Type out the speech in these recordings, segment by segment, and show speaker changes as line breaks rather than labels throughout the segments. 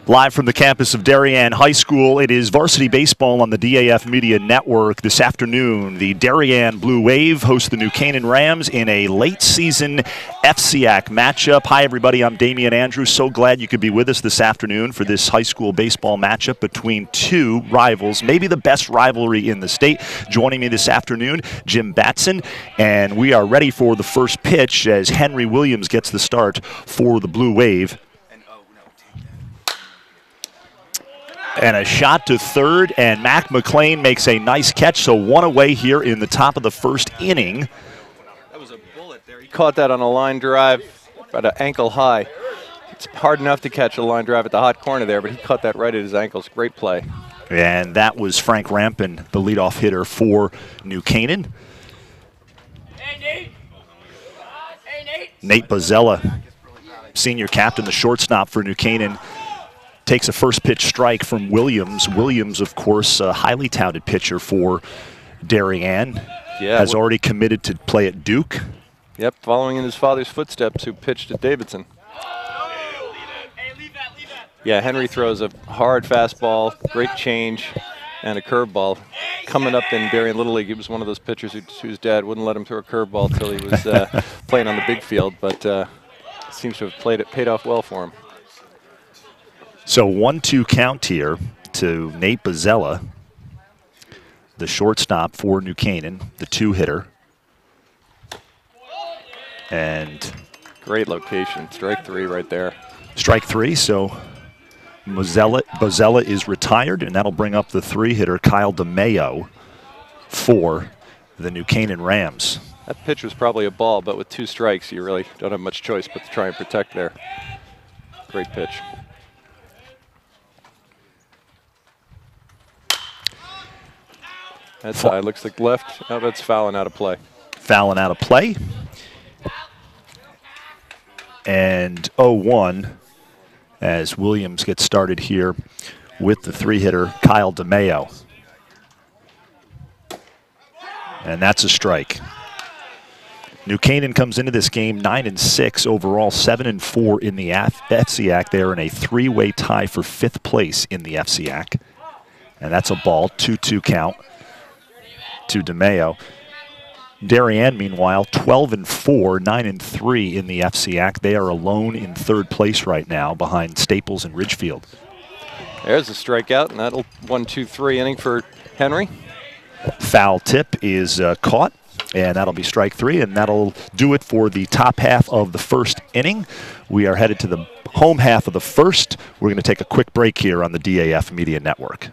Live from the campus of Darien High School, it is varsity baseball on the DAF Media Network. This afternoon, the Darien Blue Wave host the New Canaan Rams in a late-season FCIAC matchup. Hi, everybody. I'm Damian Andrews. So glad you could be with us this afternoon for this high school baseball matchup between two rivals, maybe the best rivalry in the state. Joining me this afternoon, Jim Batson, and we are ready for the first pitch as Henry Williams gets the start for the Blue Wave. And a shot to third, and Mac McLean makes a nice catch, so one away here in the top of the first inning.
That was a bullet there. He caught that on a line drive about an ankle high. It's hard enough to catch a line drive at the hot corner there, but he caught that right at his ankles. Great play.
And that was Frank Rampin, the leadoff hitter for New Canaan.
Hey, Nate. Hey, Nate.
Nate Bozzella, senior captain, the shortstop for New Canaan, takes a first pitch strike from Williams. Williams, of course, a highly touted pitcher for Darien.
Yeah,
has already committed to play at Duke.
Yep, following in his father's footsteps, who pitched at Davidson. Yeah, Henry throws a hard fastball, great change, and a curveball. Coming up in Darien Little League, he was one of those pitchers whose dad wouldn't let him throw a curveball until he was playing on the big field, but seems to have paid off well for him.
So 1-2 count here to Nate Bozzella, the shortstop for New Canaan, the two-hitter. And
great location, strike three right there.
Strike three, so Bozzella is retired, and that'll bring up the three-hitter Kyle DeMayo for the New Canaan Rams.
That pitch was probably a ball, but with two strikes, you really don't have much choice but to try and protect there. Great pitch. That's high, looks like left. Oh, that's fouling out of play.
Fouling out of play. And 0-1 as Williams gets started here with the three-hitter Kyle DeMayo. And that's a strike. New Canaan comes into this game 9-6 overall, 7-4 in the FCIAC. They're in a three-way tie for fifth place in the FCIAC. And that's a ball, 2-2 count to DeMayo. Darien, meanwhile, 12-4, 9-3 in the FCIAC. They are alone in third place right now behind Staples and Ridgefield.
There's a strikeout, and that'll 1-2-3 inning for Henry.
Foul tip is caught, and that'll be strike three, and that'll do it for the top half of the first inning. We are headed to the home half of the first. We're going to take a quick break here on the DAF Media Network.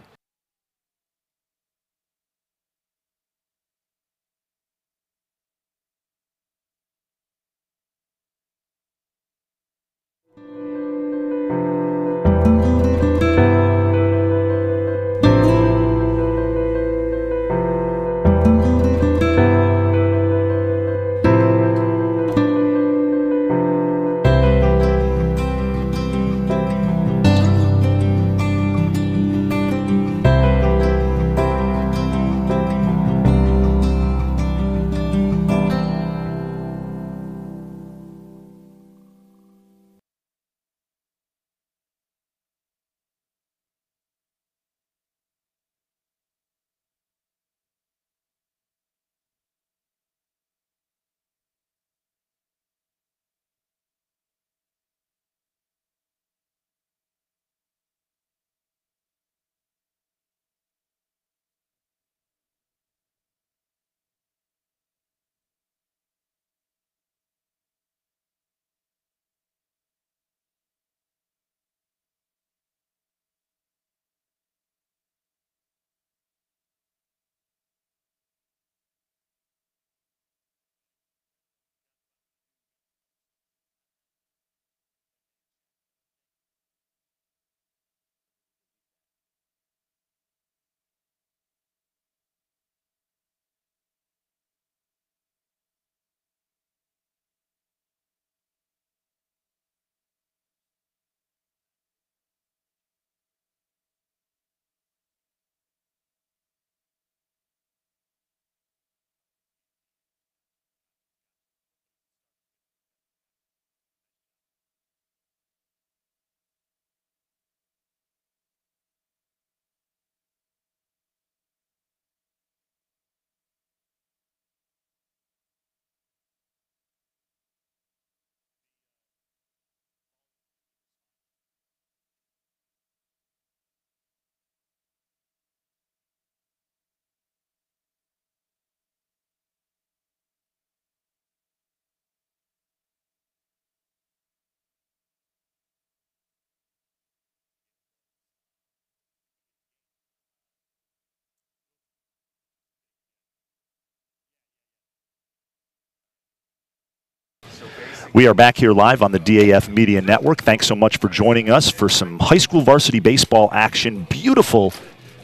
We are back here live on the DAF Media Network. Thanks so much for joining us for some high school varsity baseball action. Beautiful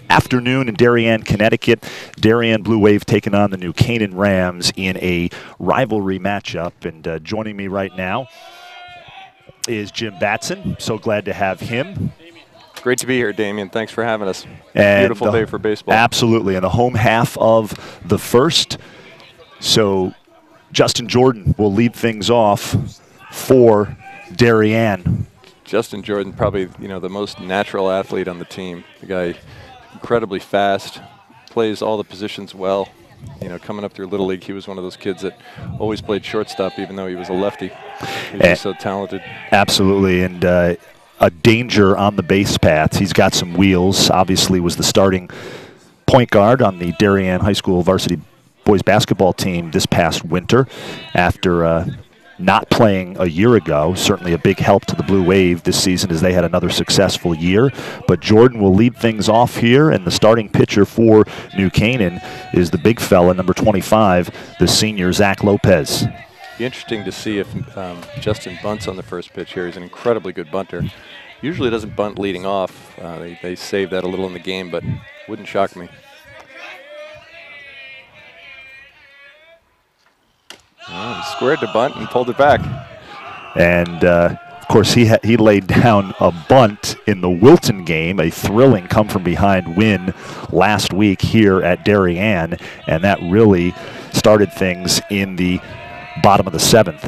afternoon in Darien, Connecticut. Darien Blue Wave taking on the New Canaan Rams in a rivalry matchup. And joining me right now is Jim Batson. So glad to have him.
Great to be here, Damien. Thanks for having us.
And
beautiful day for baseball.
Absolutely. In the home half of the first. So Justin Jordan will lead things off for Darien.
Justin Jordan, probably the most natural athlete on the team. The guy incredibly fast, plays all the positions well. Coming up through Little League, he was one of those kids that always played shortstop, even though he was a lefty. He's just so talented.
Absolutely, and a danger on the base paths. He's got some wheels. Obviously, was the starting point guard on the Darien High School varsity boys basketball team this past winter after not playing a year ago. Certainly a big help to the Blue Wave this season as they had another successful year. But Jordan will lead things off here, and the starting pitcher for New Canaan is the big fella, number 25, the senior Zach Lopez.
Be interesting to see if Justin bunts on the first pitch here. He's an incredibly good bunter. Usually doesn't bunt leading off. They save that a little in the game, but wouldn't shock me. Oh, he squared to bunt and pulled it back.
And, of course, he laid down a bunt in the Wilton game, a thrilling come-from-behind win last week here at Darien, and that really started things in the bottom of the 7th.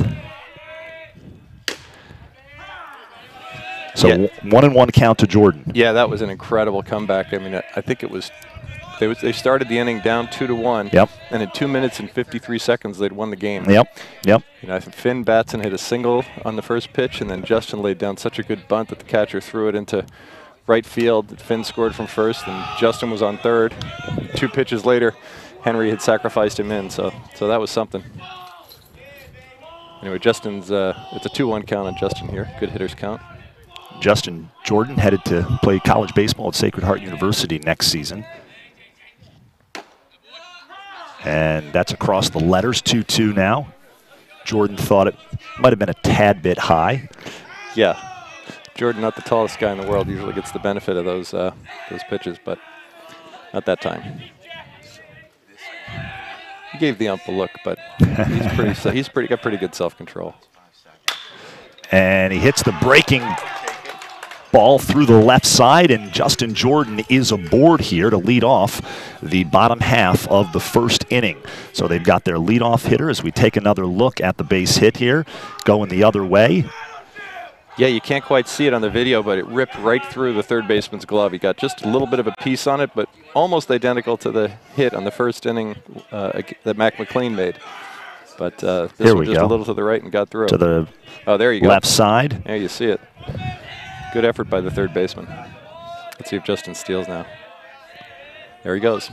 So
yeah.
1-1 count to Jordan.
Yeah, that was an incredible comeback. I mean, I think it was they started the inning down 2-1.
Yep.
And in 2 minutes and 53 seconds, they'd won the game.
Yep. Yep.
I think Finn Batson hit a single on the first pitch, and then Justin laid down such a good bunt that the catcher threw it into right field. Finn scored from first, and Justin was on third. 2 pitches later, Henry had sacrificed him in, so that was something. Anyway, Justin's it's a 2-1 count on Justin here. Good hitters count.
Justin Jordan headed to play college baseball at Sacred Heart University next season. And that's across the letters, 2-2 now. Jordan thought it might have been a tad bit high.
Yeah. Jordan, not the tallest guy in the world, usually gets the benefit of those pitches, but not that time. He gave the ump a look, but he's got pretty good self-control.
And he hits the breaking ball through the left side, and Justin Jordan is aboard here to lead off the bottom half of the first inning. So they've got their leadoff hitter as we take another look at the base hit here, going the other way.
Yeah, you can't quite see it on the video, but it ripped right through the third baseman's glove. He got just a little bit of a piece on it, but almost identical to the hit on the first inning that Mac McLean made. But this one just a little to the right and got through.
To the
there you go.
Left side.
There you see it. Good effort by the third baseman. Let's see if Justin steals now. There he goes.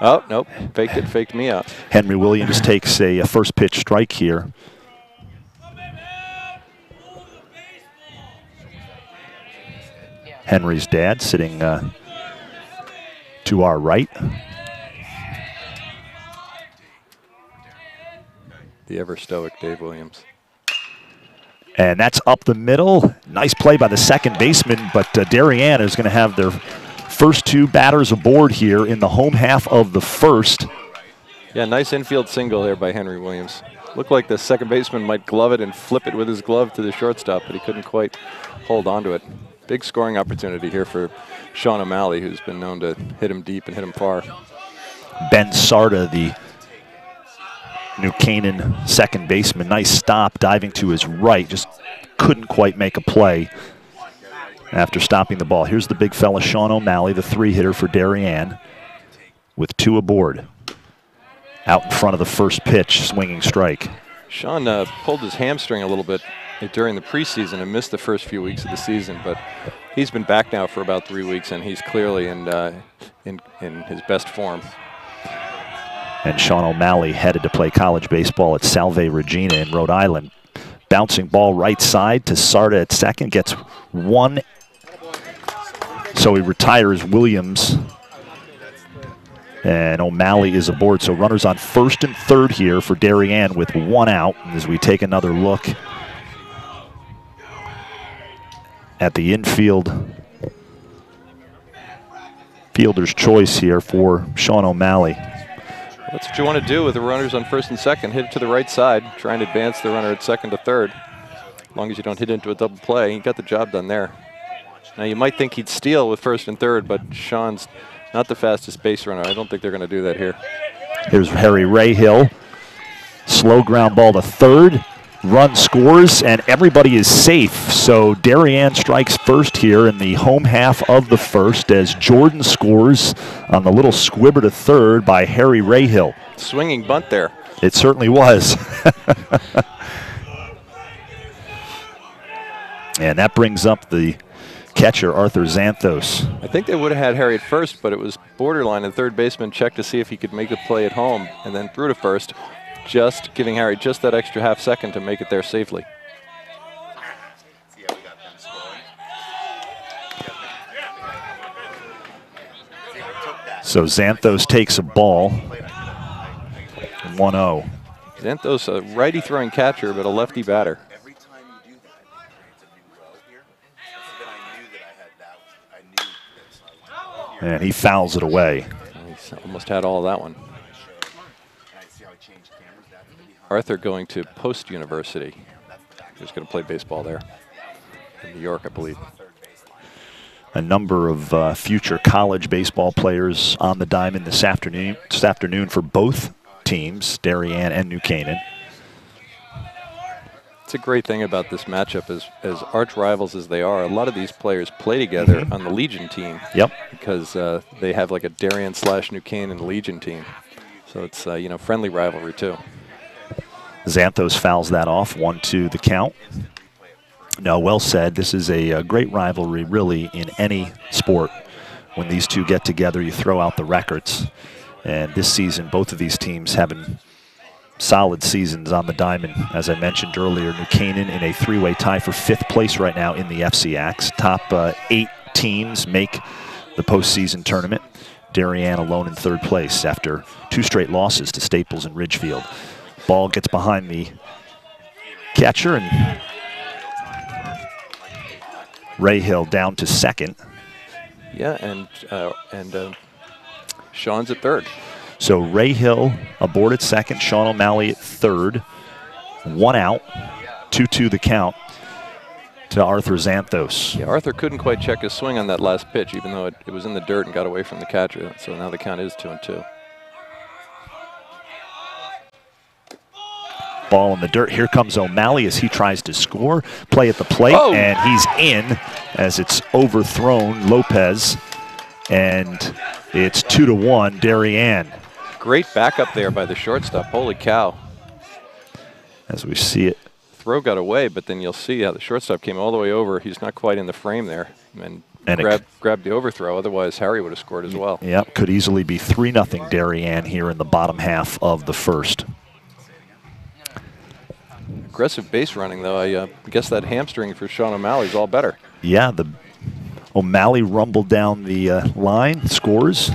Oh, nope. Faked me out.
Henry Williams takes a first pitch strike here. Henry's dad sitting to our right.
The ever stoic Dave Williams.
And that's up the middle. Nice play by the second baseman, but Darien is going to have their first 2 batters aboard here in the home half of the first.
Yeah, nice infield single there by Henry Williams. Looked like the second baseman might glove it and flip it with his glove to the shortstop, but he couldn't quite hold on to it. Big scoring opportunity here for Sean O'Malley, who's been known to hit him deep and hit him far.
Ben Sarda, the New Canaan second baseman. Nice stop, diving to his right. Just couldn't quite make a play after stopping the ball. Here's the big fella, Sean O'Malley, the 3-hitter for Darien, with 2 aboard. Out in front of the first pitch, swinging strike.
Sean pulled his hamstring a little bit during the preseason and missed the first few weeks of the season, but he's been back now for about 3 weeks, and he's clearly in his best form.
And Sean O'Malley headed to play college baseball at Salve Regina in Rhode Island. Bouncing ball right side to Sarda at second, gets 1. So he retires Williams And O'Malley is aboard, so runners on first and third here for Darien with 1 out. As we take another look at the infield fielder's choice here for Sean O'Malley.
That's what you want to do with the runners on first and second. Hit it to the right side, try and advance the runner at second to third. As long as you don't hit into a double play, he got the job done there. Now you might think he'd steal with first and third, but Sean's not the fastest base runner. I don't think they're going to do that here.
Here's Harry Rahill. Slow ground ball to third. Run scores, and everybody is safe. So Darien strikes first here in the home half of the first as Jordan scores on the little squibber to third by Harry Rahill.
Swinging bunt there.
It certainly was. And that brings up the catcher, Arthur Xanthos.
I think they would have had Harry at first, but it was borderline. The third baseman checked to see if he could make the play at home and then threw to first, just giving Harry just that extra half second to make it there safely.
So Xanthos takes a ball. 1-0.
Xanthos, a righty throwing catcher, but a lefty batter.
And he fouls it away.
He's almost had all of that one. Arthur going to Post University. He's going to play baseball there in New York, I believe.
A number of future college baseball players on the diamond this afternoon for both teams, Darien and New Canaan.
It's a great thing about this matchup, as arch rivals as they are, a lot of these players play together on the Legion team.
Yep.
Because they have like a Darien/New Canaan Legion team. So it's, you know, friendly rivalry too.
Xanthos fouls that off, 1-2 the count. No, well said. This is a great rivalry, really, in any sport. When these two get together, you throw out the records. And this season, both of these teams having solid seasons on the diamond. As I mentioned earlier, New Canaan in a three-way tie for 5th place right now in the FCIAC. Top 8 teams make the postseason tournament. Darien alone in 3rd place after 2 straight losses to Staples and Ridgefield. Ball gets behind the catcher, and Rahill down to second.
Yeah, and Sean's at third.
So Rahill aboard at second, Sean O'Malley at third. 1 out, 2-2 the count to Arthur Xanthos.
Yeah, Arthur couldn't quite check his swing on that last pitch, even though it was in the dirt and got away from the catcher. So now the count is 2-2.
Ball in the dirt. Here comes O'Malley as he tries to score. Play at the plate, and he's in as it's overthrown Lopez. And it's 2-1 Darien.
Great backup there by the shortstop. Holy cow.
As we see it.
Throw got away, but then you'll see how the shortstop came all the way over. He's not quite in the frame there. And grabbed the overthrow. Otherwise, Harry would have scored as well.
Yep, could easily be 3-0 Darien here in the bottom half of the first.
Aggressive base running, though. I guess that hamstring for Sean O'Malley is all better.
Yeah, the O'Malley rumbled down the line, scores.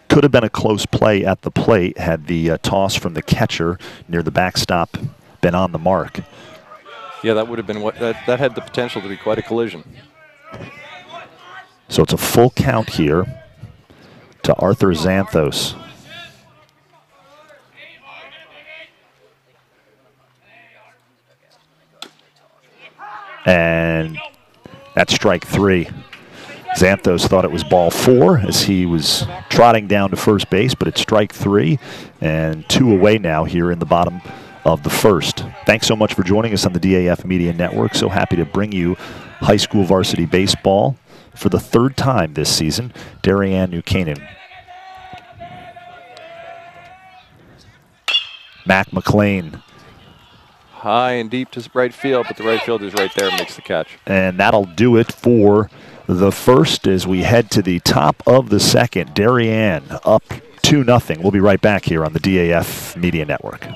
Could have been a close play at the plate had the toss from the catcher near the backstop been on the mark.
Yeah, that would have been what that had the potential to be quite a collision.
So it's a full count here to Arthur Xanthos. And that's strike 3. Xanthos thought it was ball 4 as he was trotting down to first base, but it's strike 3 and 2 away now here in the bottom of the first. Thanks so much for joining us on the DAF Media Network. So happy to bring you high school varsity baseball for the 3rd time this season. Darien, New Canaan. Mac McLean.
High and deep to right field, but the right fielder's right there, makes the catch.
And that'll do it for the first as we head to the top of the second. Darien up 2-0. We'll be right back here on the DAF Media Network.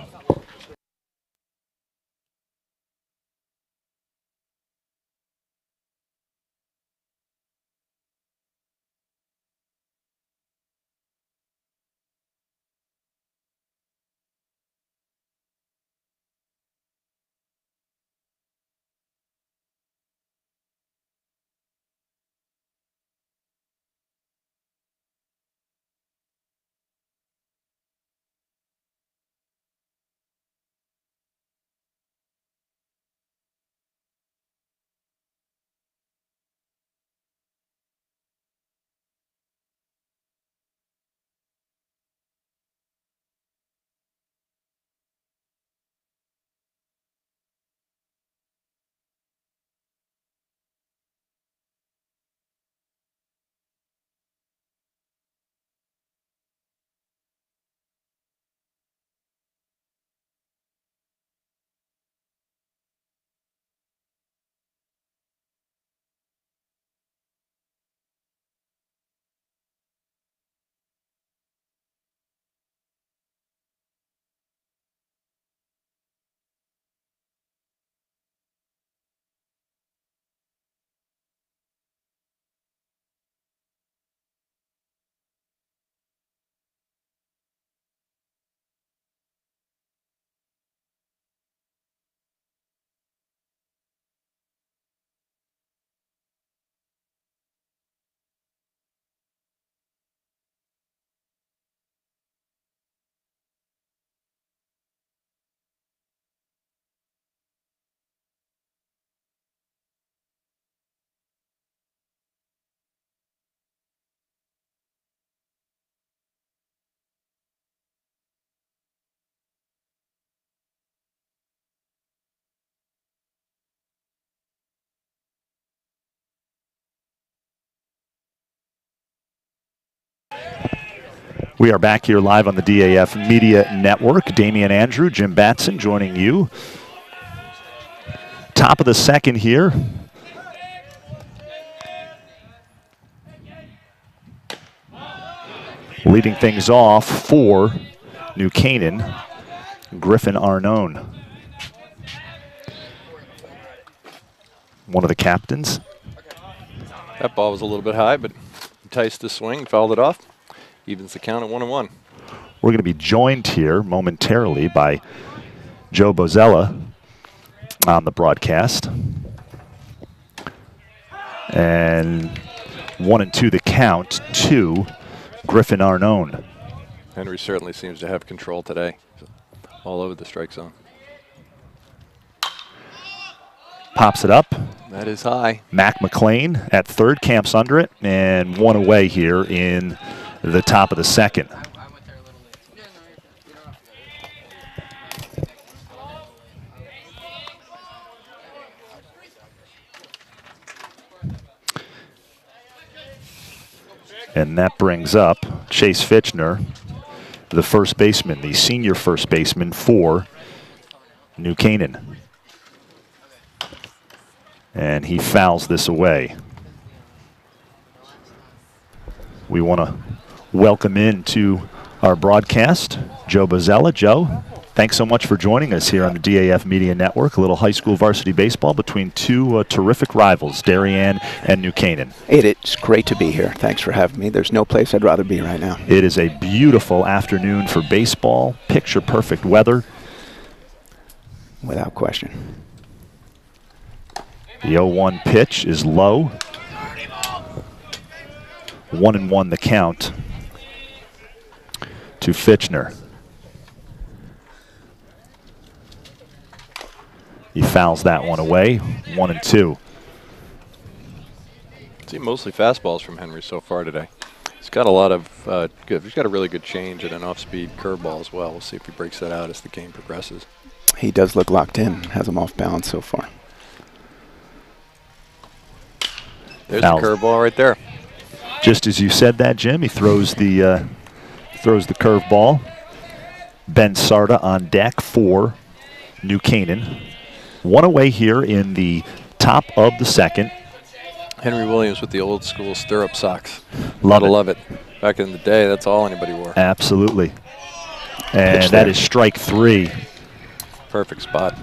We are back here live on the DAF Media Network. Damian Andrew, Jim Batson joining you. Top of the second here. Leading things off for New Canaan, Griffin Arnone. One of the captains.
That ball was a little bit high, but enticed the swing, fouled it off. Evens the count at 1-1.
We're going to be joined here momentarily by Joe Bozella on the broadcast. And 1-2 the count to Griffin Arnone.
Henry certainly seems to have control today. All over the strike zone.
Pops it up.
That is high.
Mac McLean at third, camps under it, and one away here in the top of the second. And that brings up Chase Fichtner, the first baseman, the senior first baseman for New Canaan. And he fouls this away. We want to welcome into our broadcast Joe Bozella. Joe, thanks so much for joining us here on the DAF Media Network. A little high school varsity baseball between two terrific rivals, Darien and New Canaan.
It's great to be here. Thanks for having me. There's no place I'd rather be right now.
It is a beautiful afternoon for baseball, picture-perfect weather.
Without question.
The 0-1 pitch is low. 1-1 the count to Fichtner. He fouls that one away. 1-2.
See mostly fastballs from Henry so far today. He's got a lot of good. He's got a really good change and an off-speed curveball as well. We'll see if he breaks that out as the game progresses.
He does look locked in. Has him off balance so far.
There's a curveball right there.
Just as you said that, Jim, he throws the curveball. Ben Sarda on deck for New Canaan. One away here in the top of the second.
Henry Williams with the old school stirrup socks.
Love
it. Back in the day, that's all anybody wore.
Absolutely. And that is strike three.
Perfect spot.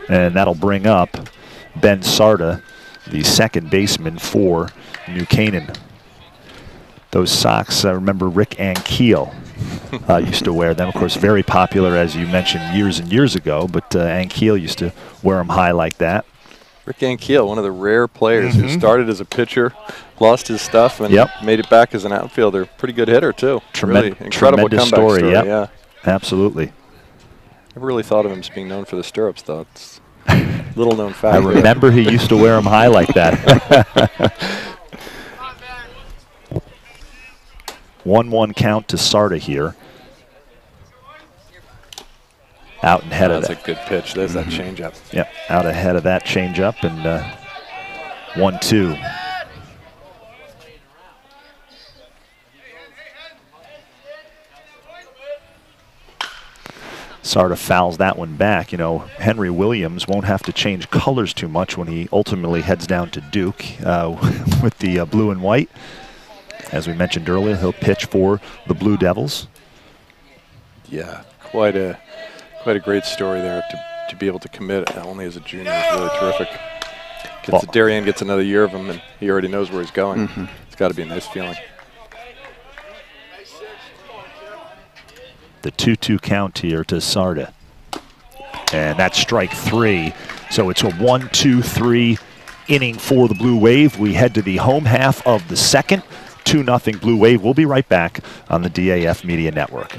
And that'll bring up Ben Sarda, the second baseman for New Canaan. Those socks, I remember Rick Ankiel used to wear them. Of course, very popular, as you mentioned, years and years ago, but Ankiel used to wear them high like that.
Rick Ankiel, one of the rare players who started as a pitcher, lost his stuff, and made it back as an outfielder. Pretty good hitter, too. Really incredible comeback story. Yeah,
absolutely.
Never really thought of him as being known for the stirrups, though. It's little known fact.
I remember he used to wear them high like that. 1-1 count to Sarda here. Out and ahead of that.
That's a good pitch. There's that changeup.
Yep, out ahead of that changeup, and 1-2. Sarda fouls that one back. You know, Henry Williams won't have to change colors too much when he ultimately heads down to Duke with the blue and white. As we mentioned earlier, he'll pitch for the Blue Devils.
Yeah, quite a great story there to be able to commit only as a junior is really terrific. Darien gets another year of him, and he already knows where he's going. It's got to be a nice feeling.
The 2-2 count here to Sarda. And that's strike three. So it's a 1-2-3 inning for the Blue Wave. We head to the home half of the second. 2-0 Blue Wave. We'll be right back on the DAF Media Network.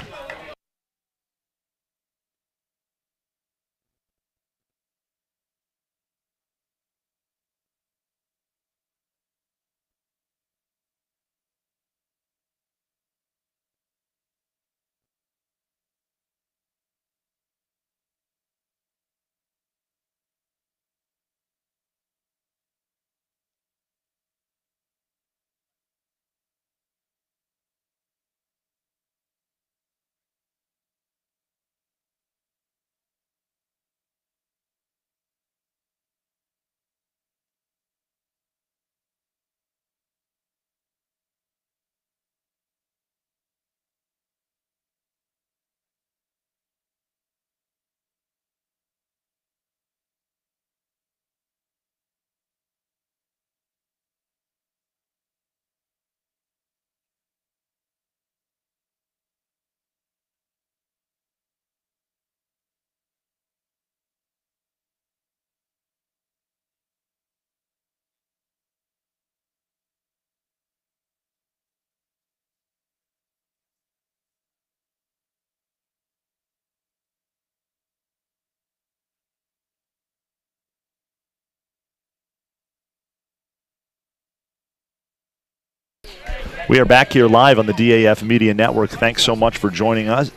We are back here live on the DAF Media Network. Thanks so much for joining us.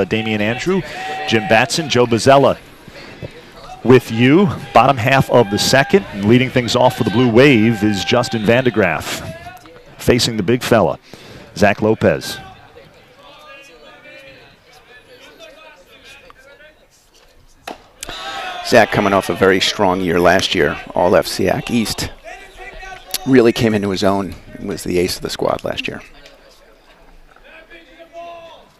Damian Andrew, Jim Batson, Joe Bozzella with you. Bottom half of the second, and leading things off for the Blue Wave is Justin Vandegraff, facing the big fella, Zach Lopez.
Zach coming off a very strong year last year, all FCIAC East. Really came into his own, was the ace of the squad last year.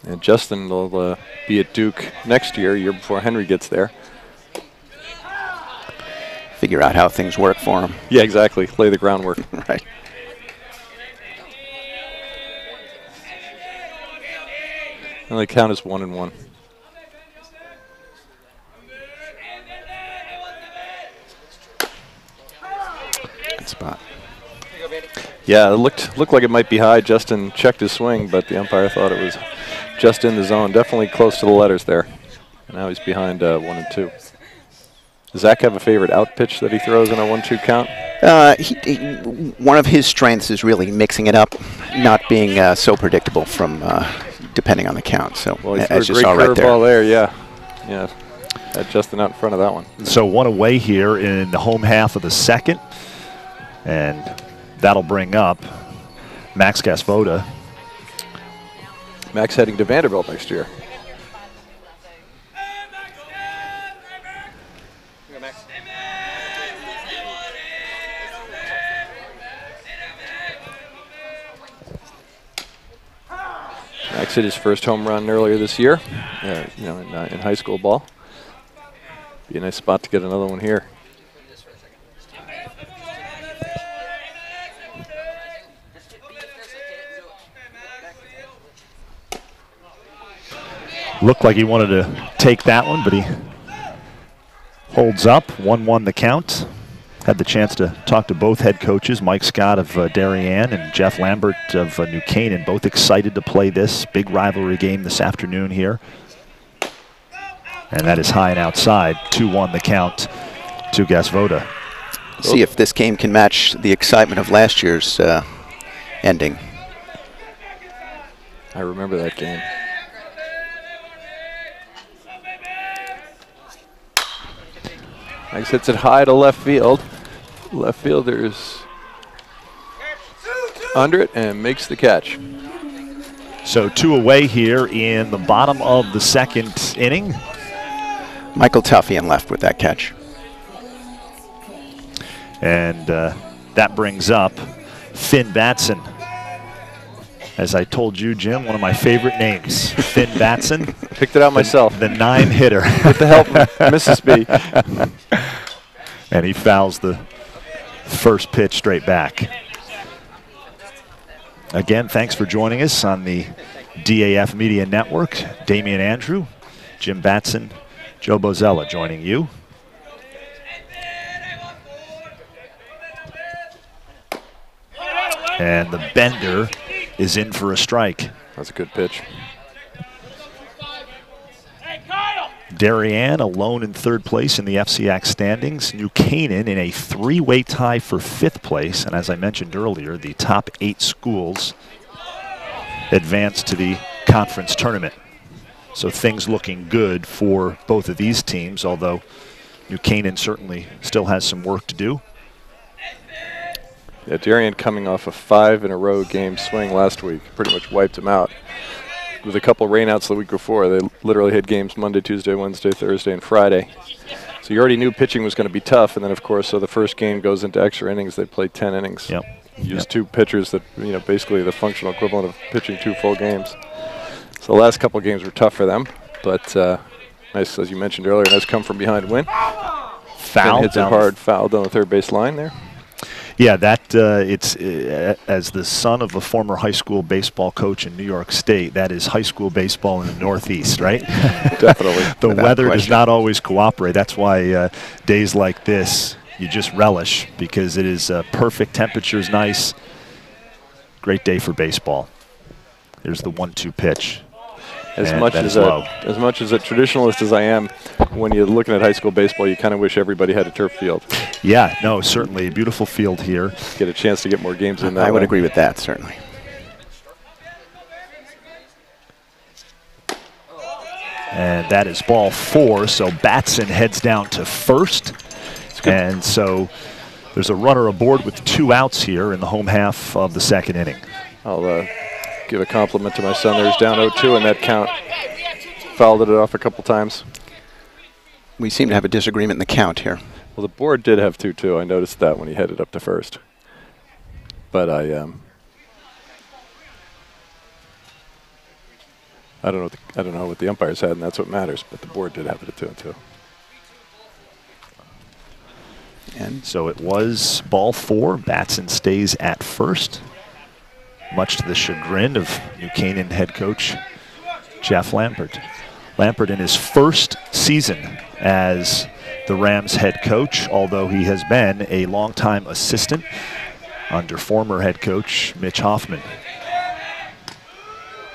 And Justin will be at Duke next year before Henry gets there.
Figure out how things work for him.
Yeah, exactly. Lay the groundwork.
Right.
And they count as 1-1.
Good spot.
Yeah, it looked like it might be high. Justin checked his swing, but the umpire thought it was just in the zone. Definitely close to the letters there. And now he's behind 1 and 2. Does Zach have a favorite out pitch that he throws in a 1-2 count?
One of his strengths is really mixing it up, not being so predictable from depending on the count. So
well, he
as
threw
you
a
saw
great
right there.
curveball there, yeah. Had Justin out in front of that one.
So one away here in the home half of the second, and that'll bring up Max Gasvoda.
Max heading to Vanderbilt next year. Max hit his first home run earlier this year, in high school ball. Be a nice spot to get another one here.
Looked like he wanted to take that one, but he holds up. 1-1 the count. Had the chance to talk to both head coaches, Mike Scott of Darien and Jeff Lambert of New Canaan, both excited to play this big rivalry game this afternoon here. And that is high and outside. 2-1 the count to Gasvoda.
See if this game can match the excitement of last year's ending.
I remember that game. Max hits it high to left field. Left fielder's under it and makes the catch.
So 2 away here in the bottom of the second inning.
Michael Duffy in left with that catch.
And that brings up Finn Batson. As I told you, Jim, one of my favorite names, Finn Batson.
Picked it out myself.
The 9-hitter.
With the help of Mrs. B.
And he fouls the first pitch straight back. Again, thanks for joining us on the DAF Media Network. Damian Andrew, Jim Batson, Joe Bozzella joining you. And the bender is in for a strike.
That's a good pitch.
Darien alone in 3rd place in the FCIAC standings. New Canaan in a 3-way tie for 5th place. And as I mentioned earlier, the top 8 schools advance to the conference tournament. So things looking good for both of these teams, although New Canaan certainly still has some work to do.
Yeah, Darien coming off a 5-in-a-row game swing last week. Pretty much wiped them out. With a couple rainouts the week before, they literally had games Monday, Tuesday, Wednesday, Thursday, and Friday. So you already knew pitching was going to be tough, and then of course, so the first game goes into extra innings. They played 10 innings.
Yep.
Used 2 pitchers that, basically the functional equivalent of pitching 2 full games. So the last couple of games were tough for them, but nice, as you mentioned earlier, nice come from behind win.
Foul.
Hits it hard, fouled on the 3rd base line there.
Yeah, that it's as the son of a former high school baseball coach in New York State, that is high school baseball in the Northeast, right?
Definitely.
The weather does not always cooperate. That's why days like this, you just relish because it is perfect. Temperature's nice. Great day for baseball. Here's the 1-2 pitch.
As much as a traditionalist as I am, when you're looking at high school baseball, you kind of wish everybody had a turf field.
Yeah, no, certainly. Beautiful field here.
Get a chance to get more games in that
I would
way.
agree with that, certainly.
And that is ball 4, so Batson heads down to first. And so there's a runner aboard with 2 outs here in the home half of the second inning.
I'll give a compliment to my son there. He's down 0-2 in that count. Fouled it off a couple times.
We seem to have a disagreement in the count here.
Well, the board did have 2-2. I noticed that when he headed up to first. But I don't know what the umpires had, and that's what matters. But the board did have it at 2-2.
And so it was ball 4. Batson stays at first, much to the chagrin of New Canaan head coach Jeff Lampert. Lampert in his first season as the Rams head coach, although he has been a longtime assistant under former head coach Mitch Hoffman.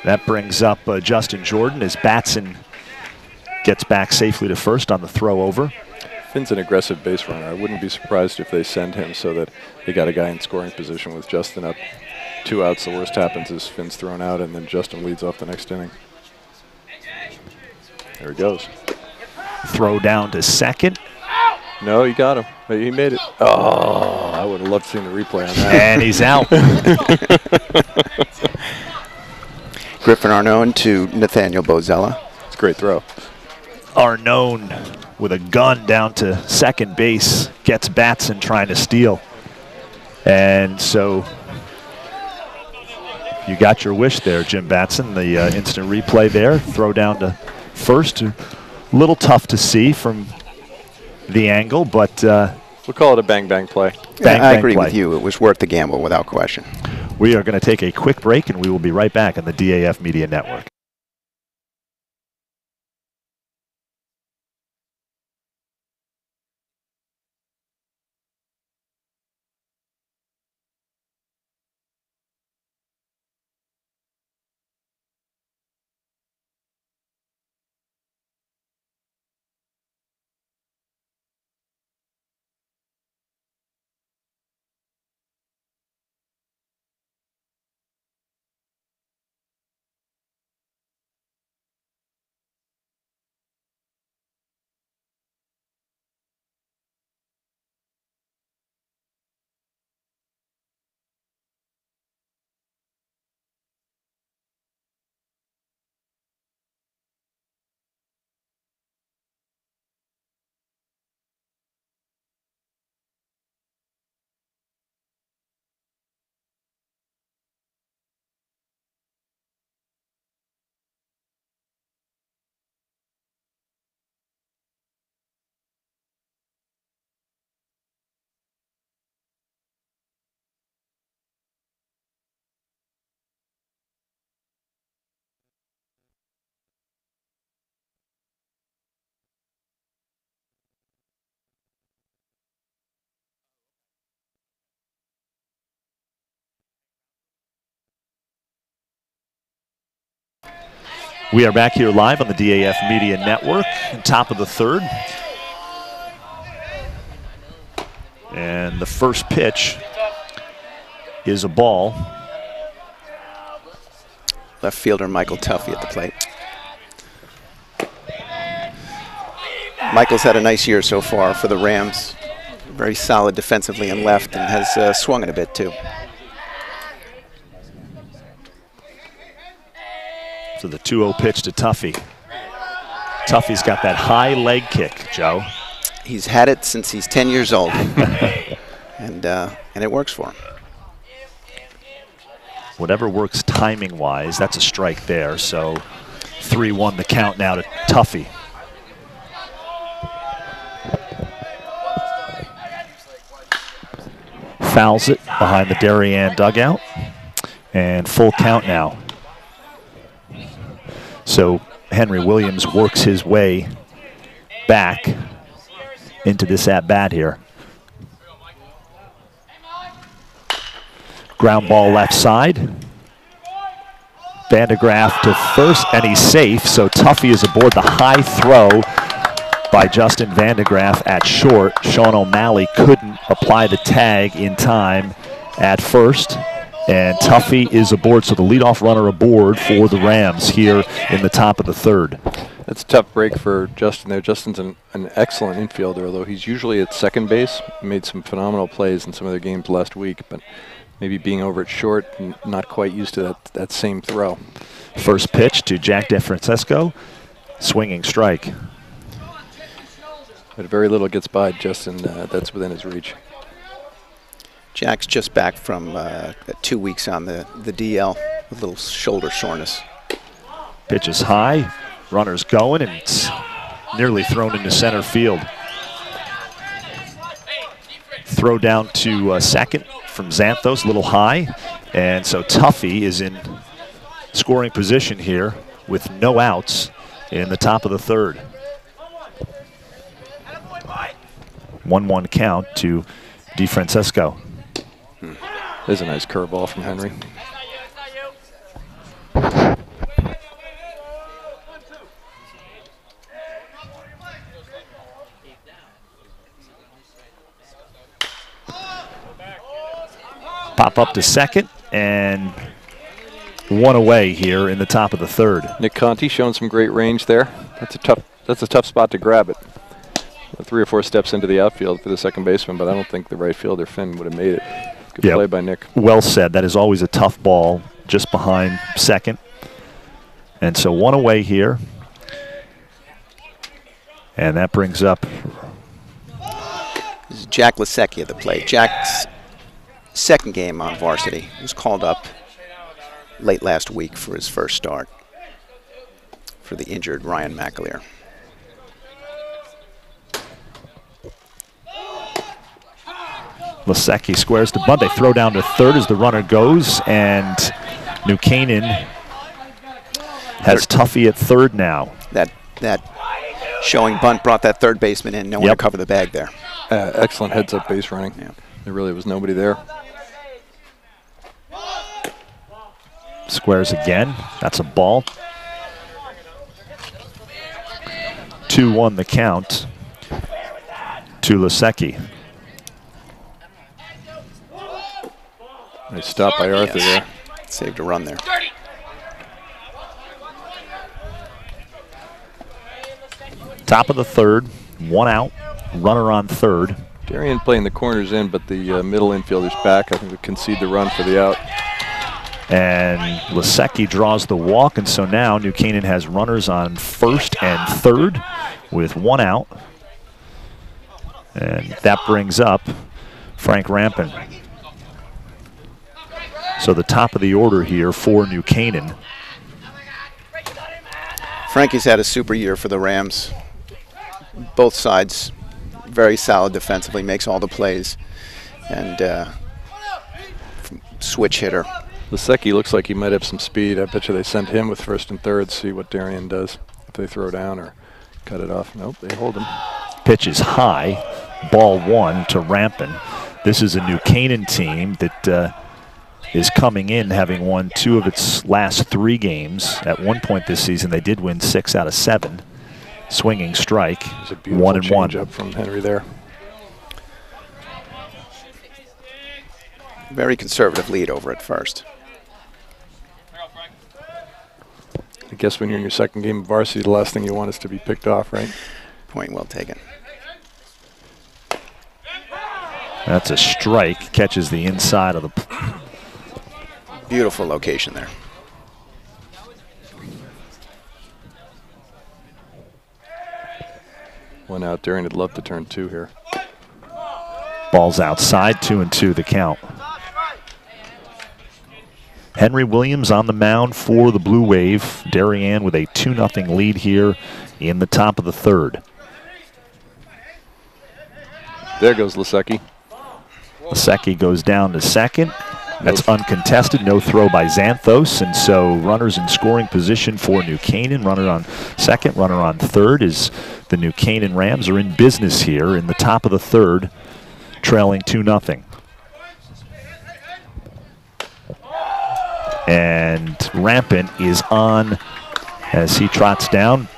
That brings up Justin Jordan as Batson gets back safely to first on the throw over.
Finn's an aggressive base runner. I wouldn't be surprised if they send him so that they got a guy in scoring position with Justin up. 2 outs, the worst happens is Finn's thrown out, and then Justin leads off the next inning. There he goes.
Throw down to second.
No, he got him. He made it. Oh, I would have loved to see the replay on that.
And he's out.
Griffin Arnone to Nathaniel Bozella.
It's a great throw.
Arnone with a gun down to second base gets Batson trying to steal. And so you got your wish there, Jim Batson. The instant replay there. Throw down to first. A little tough to see from the angle, but
we'll call it a bang-bang play.
I agree with you. It was worth the gamble without question.
We are going to take a quick break, and we will be right back on the DAF Media Network. We are back here live on the DAF Media Network, top of the third. And the first pitch is a ball.
Left fielder Michael Duffy at the plate. Michael's had a nice year so far for the Rams. Very solid defensively and left, and has swung it a bit too.
So the 2-0 pitch to Duffy. Duffy's got that high leg kick, Joe.
He's had it since he's 10 years old, and it works for him.
Whatever works timing-wise, that's a strike there. So 3-1 the count now to Duffy. Fouls it behind the Darien dugout, and full count now. So Henry Williams works his way back into this at-bat here. Ground ball left side. Vandegraff to first, and he's safe, so Duffy is aboard the high throw by Justin Vandegraff at short. Sean O'Malley couldn't apply the tag in time at first, and Duffy is aboard, so the leadoff runner aboard for the Rams here in the top of the third.
That's a tough break for Justin there. Justin's an excellent infielder, although he's usually at second base. He made some phenomenal plays in some of their games last week, but maybe being over at short and not quite used to that same throw.
First pitch to Jack DeFrancesco, swinging strike.
But very little gets by Justin. That's within his reach.
Jack's just back from 2 weeks on the DL with a little shoulder soreness.
Pitch is high, runner's going, and it's nearly thrown into center field. Throw down to second from Xanthos, a little high, and so Duffy is in scoring position here with no outs in the top of the third. 1-1 count to DeFrancesco.
There's a nice curveball from Henry.
Pop up to second, and one away here in the top of the third.
Nick Conti showing some great range there. That's a tough spot to grab it. 3 or 4 steps into the outfield for the second baseman, but I don't think the right fielder, Finn, would have made it. Good play by Nick.
Well said. That is always a tough ball just behind second. And so one away here. And that brings up
This is Jack Lasecki at the plate. Jack's second game on varsity. He was called up late last week for his first start for the injured Ryan McAleer.
Lasecki squares to bunt. They throw down to third as the runner goes, and New Canaan has Duffy at third now.
That showing bunt brought that third baseman in. No one to cover the bag there.
Excellent heads-up base running.
Yeah.
There really was nobody there.
Squares again. That's a ball. 2-1 the count to Lasecki.
Nice stop by Arthur there.
Saved a run there.
Top of the third, 1 out, runner on third.
Darien playing the corners in, but the middle infielder's back. I think we concede the run for the out.
And Lasecki draws the walk, and so now New Canaan has runners on first and third with 1 out. And that brings up Frank Rampin. So the top of the order here for New Canaan.
Frankie's had a super year for the Rams. Both sides very solid defensively, makes all the plays, and switch hitter.
Lasecki looks like he might have some speed. I bet you they sent him with first and third, see what Darien does. If they throw down or cut it off. Nope, they hold him.
Pitch is high, ball 1 to Rampin. This is a New Canaan team that is coming in having won 2 of its last 3 games. At one point this season, they did win 6 out of 7. Swinging strike, 1-1
up from Henry there.
Very conservative lead over at first.
I guess when you're in your second game of varsity, the last thing you want is to be picked off, right?
Point well taken.
That's a strike, catches the inside of the...
Beautiful location there.
One out. Darien would love to turn 2 here.
Ball's outside, 2-2 the count. Henry Williams on the mound for the Blue Wave. Darien with a 2-0 lead here in the top of the third.
There goes Lasecki.
Lasecki goes down to second. That's uncontested, no throw by Xanthos, and so runners in scoring position for New Canaan. Runner on second, runner on third, as the New Canaan Rams are in business here in the top of the third, trailing 2-0. And Rampant is on as he trots down.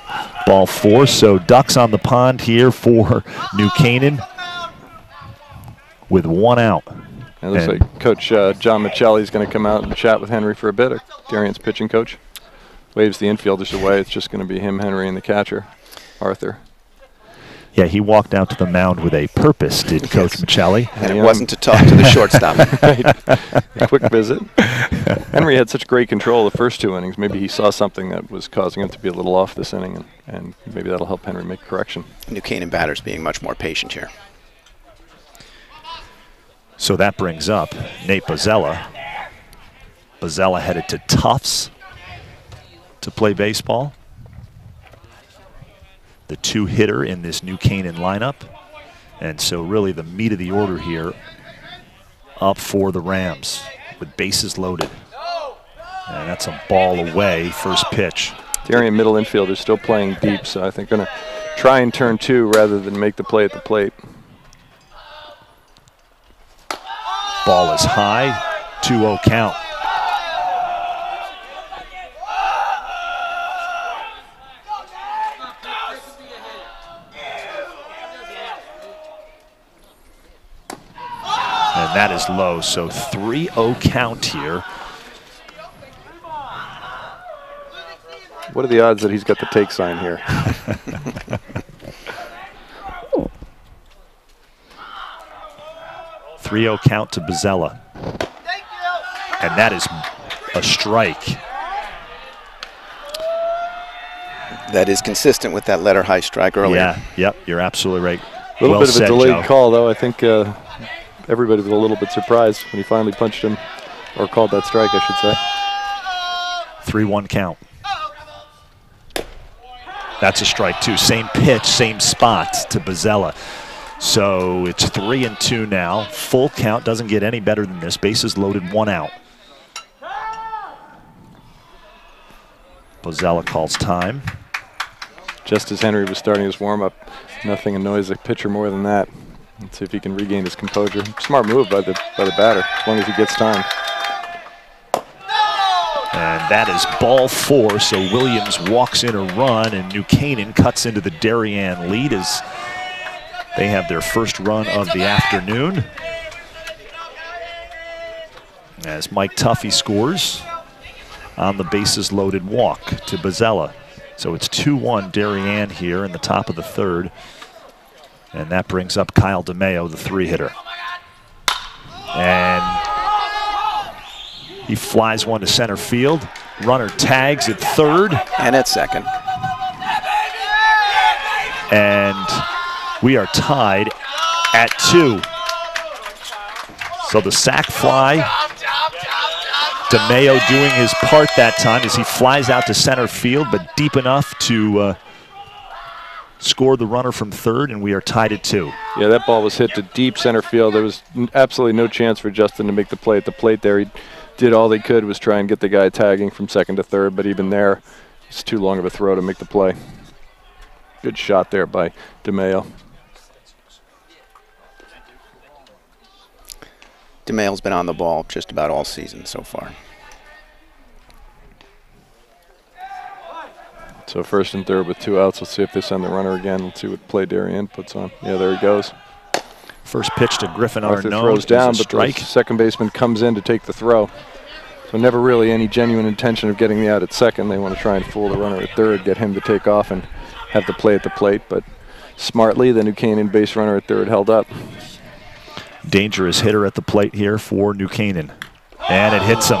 Ball 4, so ducks on the pond here for New Canaan with 1 out.
It looks like Coach John Michelli is going to come out and chat with Henry for a bit, Darien's pitching coach. Waves the infielders away. It's just going to be him, Henry, and the catcher, Arthur.
Yeah, he walked out to the mound with a purpose, did Coach Michelli.
And it wasn't to talk to the shortstop.
Right. A quick visit. Henry had such great control the first 2 innings. Maybe he saw something that was causing him to be a little off this inning, and maybe that'll help Henry make a correction.
New Canaan batters being much more patient here.
So that brings up Nate Bozzella. Bozzella headed to Tufts to play baseball. The 2-hitter in this New Canaan lineup. And so really the meat of the order here up for the Rams with bases loaded. And that's a ball away, first pitch.
Darien middle infield is still playing deep, so I think going to try and turn 2 rather than make the play at the plate.
Ball is high, 2-0 count. And that is low, so 3-0 count here.
What are the odds that he's got the take sign here?
3-0 count to Bozzella. And that is a strike.
That is consistent with that letter high strike earlier.
Yeah, yep, you're absolutely right.
A little bit of
said,
a delayed
Joe.
call, though. I think everybody was a little bit surprised when he finally punched him, or called that strike, I should say.
3-1 count. That's a strike, too. Same pitch, same spot to Bozzella. So it's 3-2 now. Full count, doesn't get any better than this. Bases loaded, 1 out. Bozzella calls time.
Just as Henry was starting his warm-up, nothing annoys a pitcher more than that. Let's see if he can regain his composure. Smart move by the batter, as long as he gets time.
And that is ball 4, so Williams walks in a run, and New Canaan cuts into the Darien lead as they have their first run of the afternoon. As Mike Duffy scores on the bases loaded walk to Bozzella. So it's 2-1 Darien here in the top of the 3rd. And that brings up Kyle DeMeo, the 3-hitter. And he flies one to center field. Runner tags at 3rd.
And at 2nd.
And we are tied at 2. So the sac fly, DeMeo doing his part that time as he flies out to center field, but deep enough to score the runner from 3rd, and we are tied at 2.
Yeah, that ball was hit to deep center field. There was absolutely no chance for Justin to make the play at the plate there. He did all he could, was try and get the guy tagging from 2nd to 3rd, but even there, it's too long of a throw to make the play. Good shot there by DeMeo.
DeMeo's been on the ball just about all season so far.
So 1st and 3rd with 2 outs. Let's see if they send the runner again. Let's see what play Darien puts on. Yeah, there he goes.
First pitch to Griffin
Arthur
Arnaud.
throws down, but
strike.
the second baseman comes in to take the throw. So never really any genuine intention of getting the out at 2nd. They want to try and fool the runner at 3rd, get him to take off and have the play at the plate. But smartly, the New Canaan base runner at 3rd held up.
Dangerous hitter at the plate here for New Canaan. And it hits him.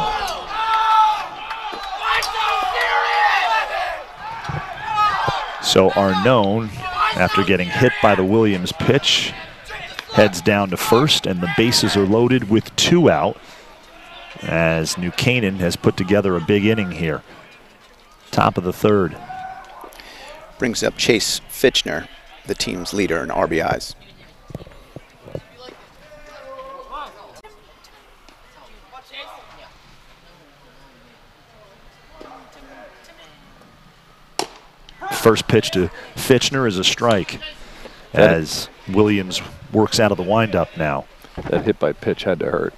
So Arnaud, after getting hit by the Williams pitch, heads down to 1st, and the bases are loaded with 2 out as New Canaan has put together a big inning here. Top of the 3rd.
Brings up Chase Fichtner, the team's leader in RBIs.
First pitch to Fichtner is a strike as Williams works out of the windup now.
That hit by pitch had to hurt.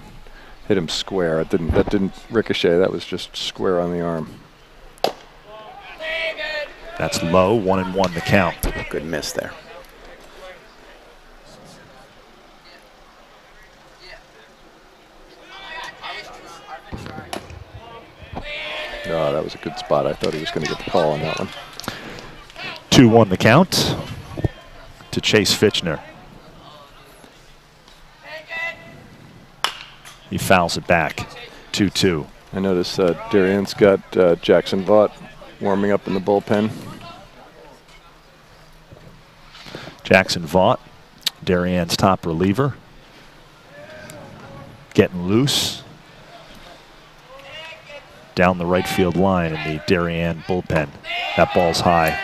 hit him square. That didn't ricochet. That was just square on the arm.
That's low, 1-1 the count.
Good miss there.
Oh, that was a good spot. I thought he was going to get the call on that one.
2-1 the count to Chase Fichtner. He fouls it back. 2-2.
I noticed Darien's got Jackson Vaught warming up in the bullpen.
Jackson Vaught, Darien's top reliever. Getting loose down the right field line in the Darien bullpen. That ball's high.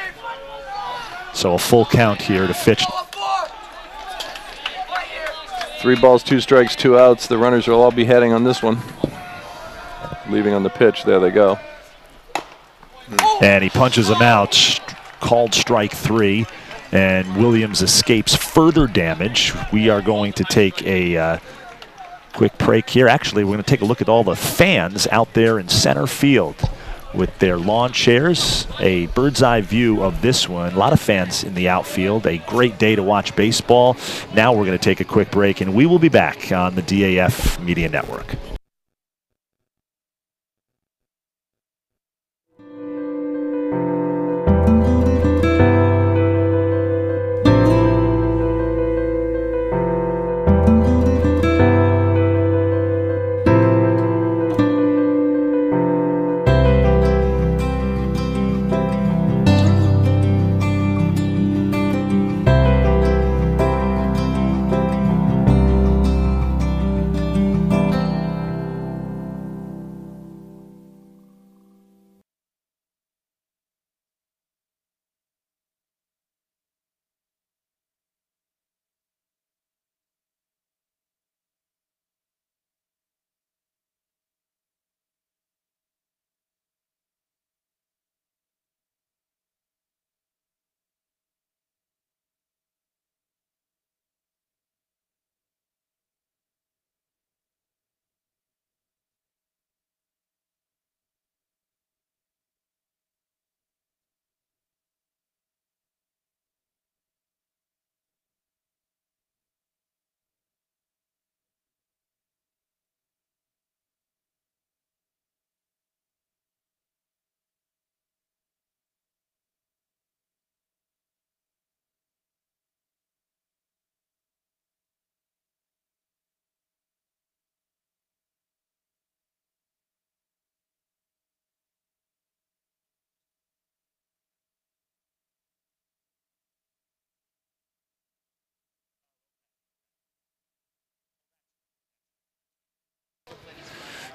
So a full count here to Fichtner.
3 balls, 2 strikes, 2 outs. The runners will all be heading on this one. Leaving on the pitch. There they go.
And he punches him out. Called strike 3. And Williams escapes further damage. We are going to take a quick break here. Actually, we're going to take a look at all the fans out there in center field with their lawn chairs. A bird's eye view of this one. A lot of fans in the outfield. A great day to watch baseball. Now we're going to take a quick break, and we will be back on the DAF Media Network.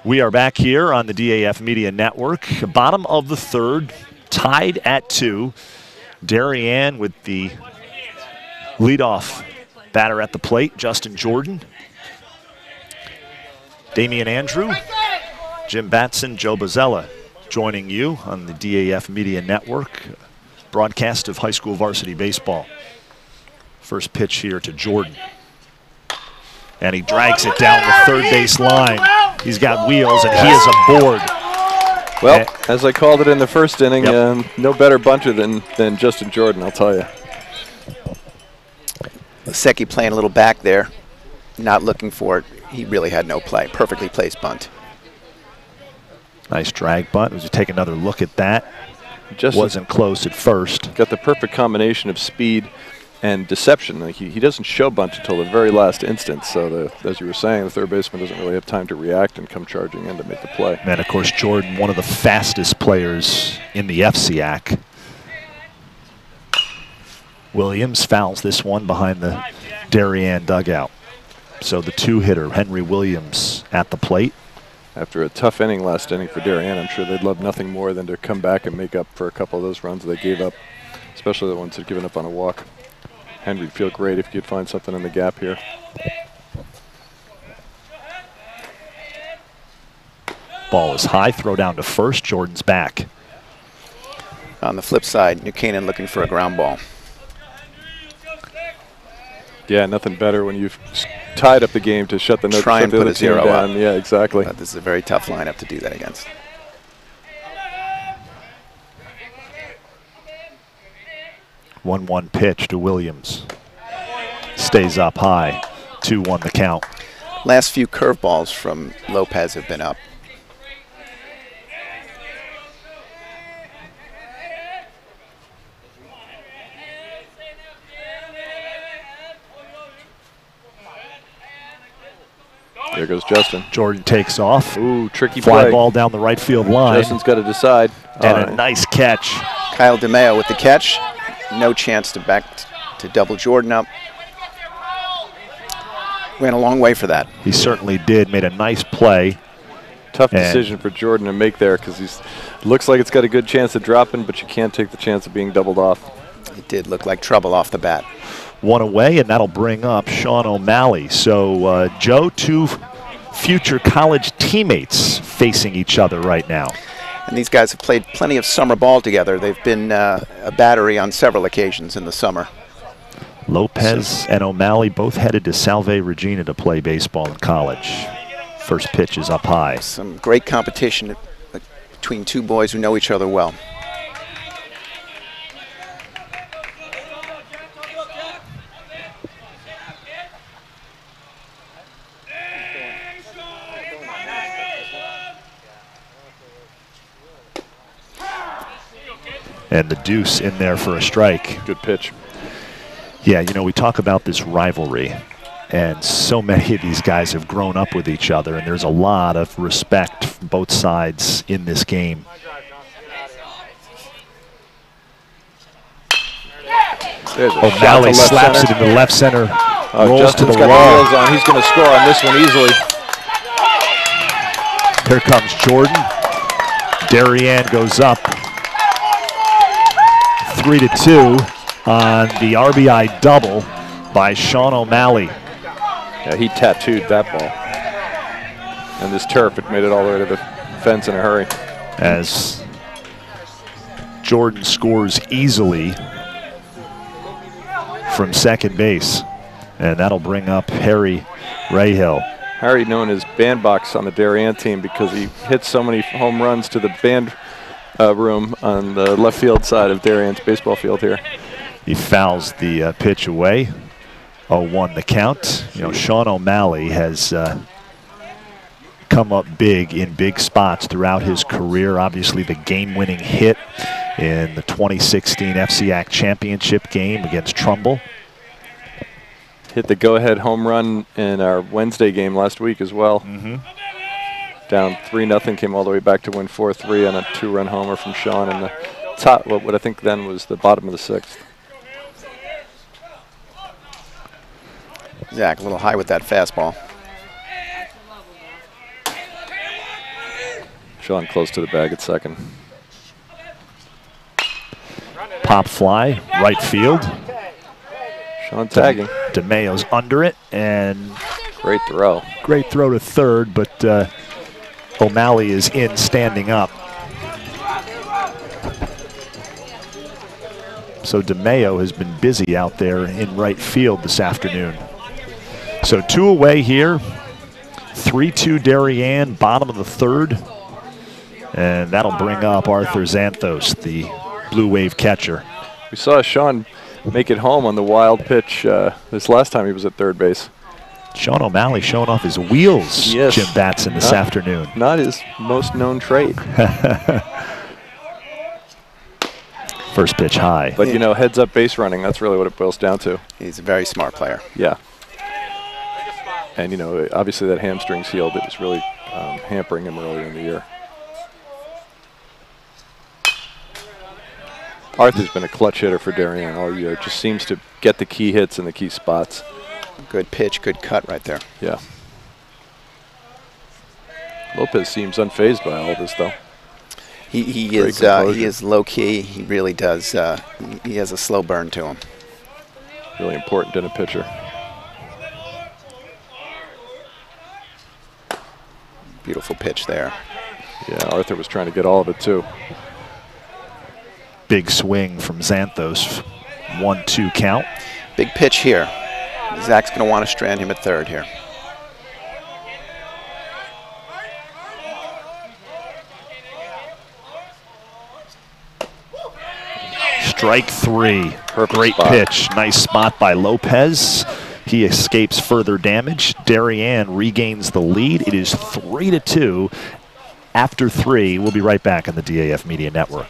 We are back here on the DAF Media Network. Bottom of the third, tied at 2. Darien with the leadoff batter at the plate, Justin Jordan. Damian Andrew, Jim Batson, Joe Bozzella joining you on the DAF Media Network. Broadcast of high school varsity baseball. First pitch here to Jordan. And he drags it down the third base line. He's got wheels, and he is aboard.
Well, as I called it in the first inning, no better bunter than Justin Jordan, I'll tell you.
Lasecki playing a little back there, not looking for it. He really had no play. Perfectly placed bunt.
Nice drag bunt. We'll just take another look at that. Wasn't close at first.
Got the perfect combination of speed and deception. Like he doesn't show bunt until the very last instant. So as you were saying, the third baseman doesn't really have time to react and come charging in to make the play.
And of course, Jordan, one of the fastest players in the FCIAC. Williams fouls this one behind the Darien dugout. So the 2-hitter, Henry Williams, at the plate.
After a tough inning last inning for Darien, I'm sure they'd love nothing more than to come back and make up for a couple of those runs they gave up, especially the ones that given up on a walk. Henry'd feel great if he could find something in the gap here.
Ball is high, throw down to first, Jordan's back.
On the flip side, New Canaan looking for a ground ball.
Yeah, nothing better when you've tied up the game to shut the
Try and put a 0
down.
up.
Yeah, exactly.
But this is a very tough lineup to do that against.
One pitch to Williams. Stays up high. 2-1 the count.
Last few curveballs from Lopez have been up.
There goes Justin.
Jordan takes off.
Ooh, tricky
Fly
play.
ball down the right field line.
Justin's got to decide.
And a nice catch.
Kyle DeMeo with the catch. No chance to back to double Jordan up. Went a long way for that.
He certainly did. Made a nice play.
Tough decision for Jordan to make there because he's looks like it's got a good chance of dropping, but you can't take the chance of being doubled off.
It did look like trouble off the bat.
One away, and that'll bring up Sean O'Malley. So, Joe, two future college teammates facing each other right now.
And these guys have played plenty of summer ball together. They've been a battery on several occasions in the summer.
Lopez and O'Malley both headed to Salve Regina to play baseball in college. First pitch is up high.
Some great competition between two boys who know each other well.
And the deuce in there for a strike.
Good pitch.
Yeah, you know, we talk about this rivalry, and so many of these guys have grown up with each other, and there's a lot of respect from both sides in this game. O'Malley slaps it into left center, rolls to the wall.
Got the wheels on. He's going to score on this one easily.
Here comes Jordan. Darien goes up 3-2 on the RBI double by Sean O'Malley.
Yeah, he tattooed that ball. And this turf, it made it all the way to the fence in a hurry.
As Jordan scores easily from second base. And that'll bring up Harry Rahill.
Harry, known as Bandbox on the Darien team because he hit so many home runs to the band room on the left field side of Darien's baseball field here.
He fouls the pitch away. 0-1 the count. You know, Sean O'Malley has come up big in big spots throughout his career. Obviously, the game-winning hit in the 2016 FCIAC championship game against Trumbull.
Hit the go-ahead home run in our Wednesday game last week as well. Down 3-0, came all the way back to win 4-3 on a 2-run homer from Sean in the top, what I think then was the bottom of the 6th.
Zach, a little high with that fastball.
Sean close to the bag at second.
Pop fly, right field.
Sean tagging.
DeMeo's under it, and
great throw.
Great throw to third, but O'Malley is in standing up. So DeMeo has been busy out there in right field this afternoon. So 2 away here. 3-2 Darien, bottom of the 3rd. And that'll bring up Arthur Xanthos, the Blue Wave catcher.
We saw Sean make it home on the wild pitch this last time he was at third base.
Sean O'Malley showing off his wheels,
yes.
Jim Batson, this afternoon.
Not his most known trait.
First pitch high.
But, you know, heads-up base running, that's really what it boils down to.
He's a very smart player.
Yeah. And, you know, obviously that hamstring's healed. It was really hampering him earlier in the year. Arthur's been a clutch hitter for Darien all year. Just seems to get the key hits in the key spots.
Good pitch, good cut right there.
Yeah. Lopez seems unfazed by all this, though.
He is low key. He really does. He has a slow burn to him.
Really important in a pitcher.
Beautiful pitch there.
Yeah, Arthur was trying to get all of it too.
Big swing from Xanthos. 1-2 count.
Big pitch here. Zach's going to want to strand him at third here.
Strike 3.
Perfect
Great
spot.
pitch. Nice spot by Lopez. He escapes further damage. Darien regains the lead. It is 3-2 after 3. We'll be right back on the DAF Media Network.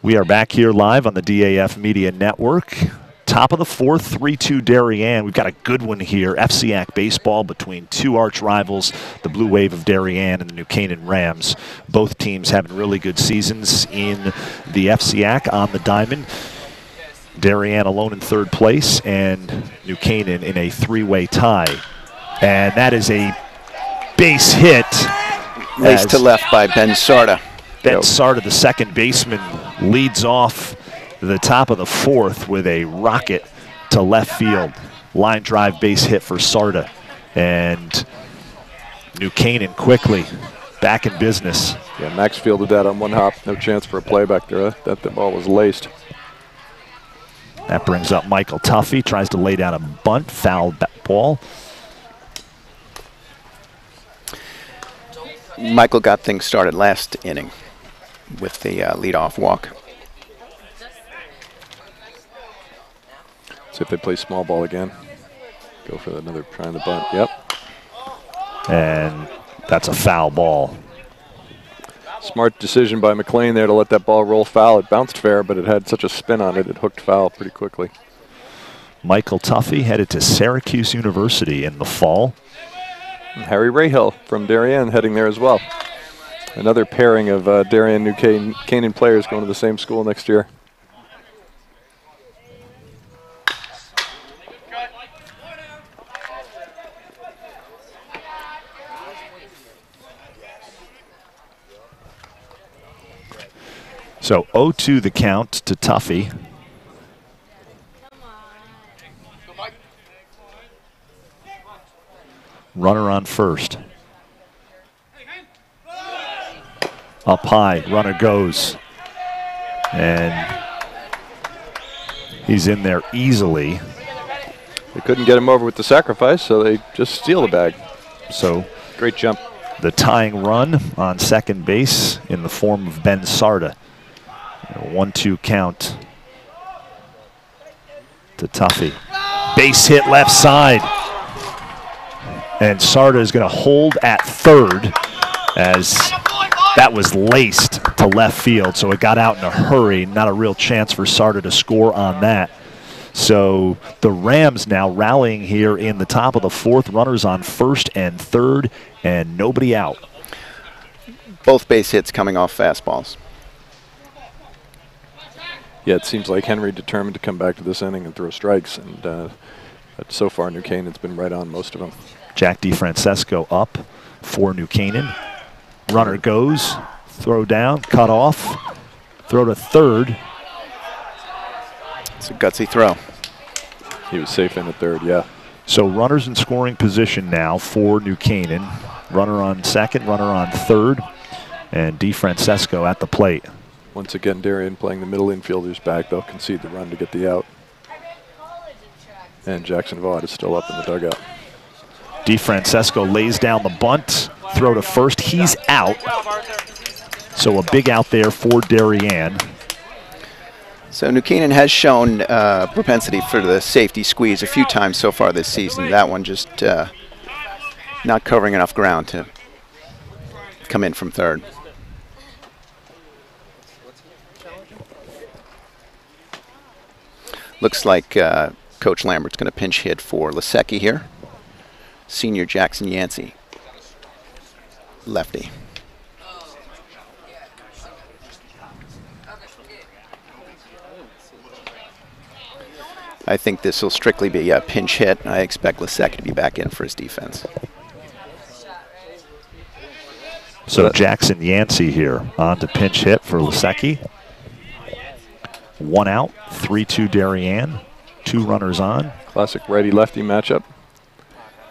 We are back here live on the DAF Media Network. Top of the fourth, 3-2 Darien. We've got a good one here. FCIAC baseball between two arch rivals, the Blue Wave of Darien and the New Canaan Rams. Both teams having really good seasons in the FCIAC on the diamond. Darien alone in third place and New Canaan in a three-way tie. And that is a base hit.
Laced to left by Ben Sarda.
Ben Sarda, the second baseman, leads off the top of the fourth with a rocket to left field. Line drive base hit for Sarda. And New Canaan quickly back in business.
Yeah, Max fielded that on one hop. No chance for a play back there. That the ball was laced.
That brings up Michael Duffy. Tries to lay down a bunt. Foul ball.
Michael got things started last inning with the leadoff walk.
See if they play small ball again. Go for another trying the bunt. Yep.
And that's a foul ball.
Smart decision by McLean there to let that ball roll foul. It bounced fair, but it had such a spin on it, it hooked foul pretty quickly.
Michael Duffy headed to Syracuse University in the fall.
And Harry Rahill from Darien heading there as well. Another pairing of Darien New Canaan players going to the same school next year.
So 0-2 the count to Duffy. Runner on first. Up high, runner goes. And he's in there easily.
They couldn't get him over with the sacrifice, so they just steal the bag.
So
great jump.
The tying run on second base in the form of Ben Sarda. A 1-2 count to Duffy. Base hit left side. And Sarda is going to hold at third as that was laced to left field. So it got out in a hurry. Not a real chance for Sarda to score on that. So the Rams now rallying here in the top of the fourth. Runners on first and third, and nobody out.
Both base hits coming off fastballs.
Yeah, it seems like Henry determined to come back to this inning and throw strikes, and but so far New Canaan's been right on most of them.
Jack DeFrancesco up for New Canaan. Runner goes, throw down, cut off, throw to third.
It's a gutsy throw.
He was safe in at third, yeah.
So runners in scoring position now for New Canaan. Runner on second, runner on third, and DeFrancesco at the plate.
Once again, Darien playing the middle infielders back. They'll concede the run to get the out. And Jackson Vaught is still up in the dugout.
DeFrancesco lays down the bunt, throw to first. He's out. So a big out there for Darien.
So New Canaan has shown propensity for the safety squeeze a few times so far this season. That one just not covering enough ground to come in from third. Looks like Coach Lambert's going to pinch hit for Lasecki here. Senior Jackson Yancey, lefty. I think this will strictly be a pinch hit. I expect Lasecki to be back in for his defense.
So Jackson Yancey here on to pinch hit for Lasecki. 1 out, 3-2 Darien, 2 runners on.
Classic righty-lefty matchup.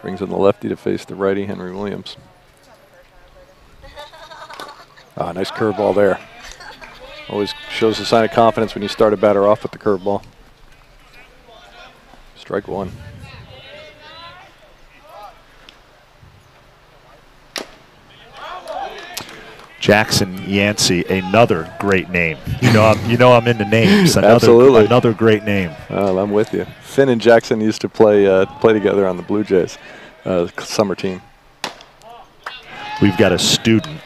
Brings in the lefty to face the righty, Henry Williams. Ah, nice curveball there. Always shows a sign of confidence when you start a batter off with the curveball. Strike one.
Jackson Yancey, another great name. You know I'm into names.
Absolutely.
Another great name.
I'm with you. Finn and Jackson used to play together on the Blue Jays summer team.
We've got a student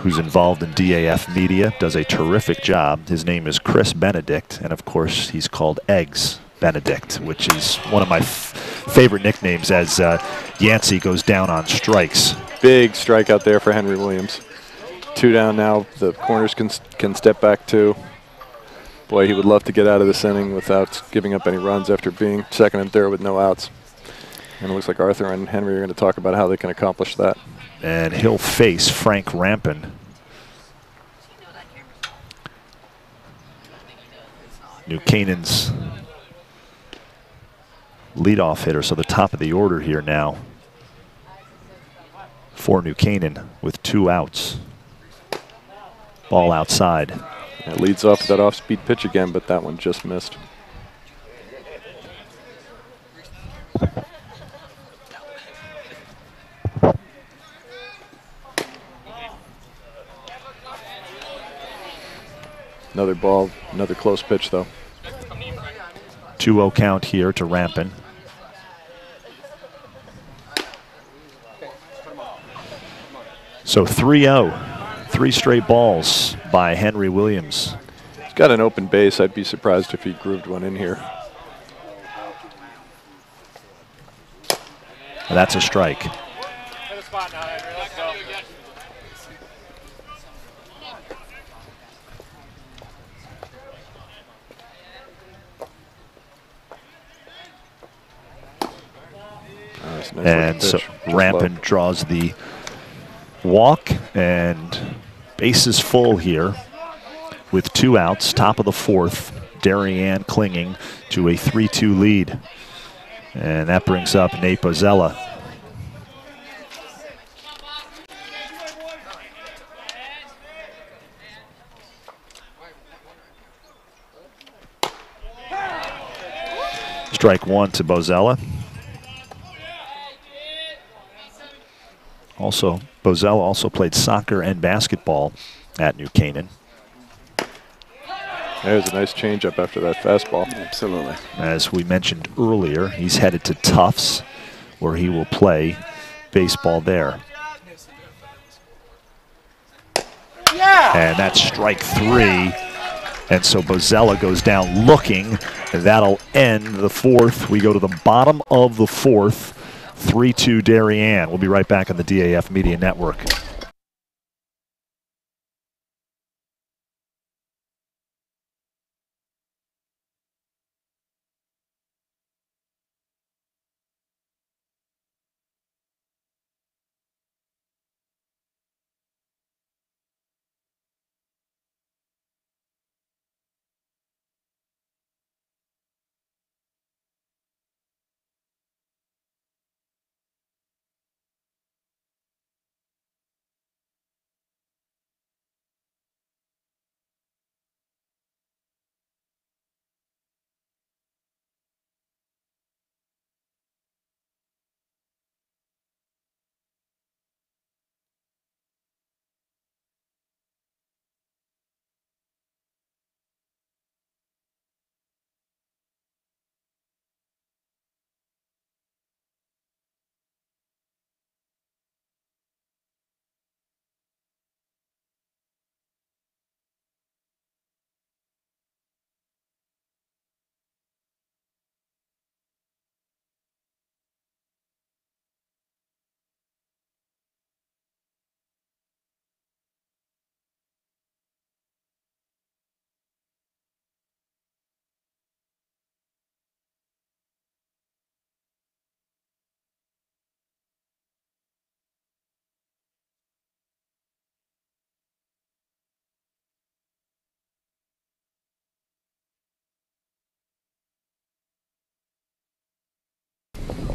who's involved in DAF media, does a terrific job. His name is Chris Benedict, and of course he's called Eggs Benedict, which is one of my favorite nicknames as Yancey goes down on strikes.
Big strikeout there for Henry Williams. 2 down now. The corners can step back too. Boy, he would love to get out of this inning without giving up any runs after being second and third with no outs. And it looks like Arthur and Henry are going to talk about how they can accomplish that.
And he'll face Frank Rampin. New Canaan's leadoff hitter, so the top of the order here now for New Canaan with 2 outs. Ball outside.
It leads off with that off-speed pitch again, but that one just missed. Another ball, another close pitch though.
2-0 count here to Rampin. So 3-0, 3 straight balls by Henry Williams.
He's got an open base. I'd be surprised if he grooved one in here.
And that's a strike.
Nice
And so Rampin draws the walk, and bases full here with 2 outs, top of the fourth. Darien clinging to a 3-2 lead. And that brings up Nate Bozzella. Strike 1 to Bozzella. Also, Bozzella also played soccer and basketball at New Canaan.
There's a nice changeup after that fastball.
Absolutely.
As we mentioned earlier, he's headed to Tufts, where he will play baseball there. Yeah. And that's strike 3. And so Bozella goes down looking, and that'll end the fourth. We go to the bottom of the fourth, 3-2 Darien. We'll be right back on the DAF Media Network.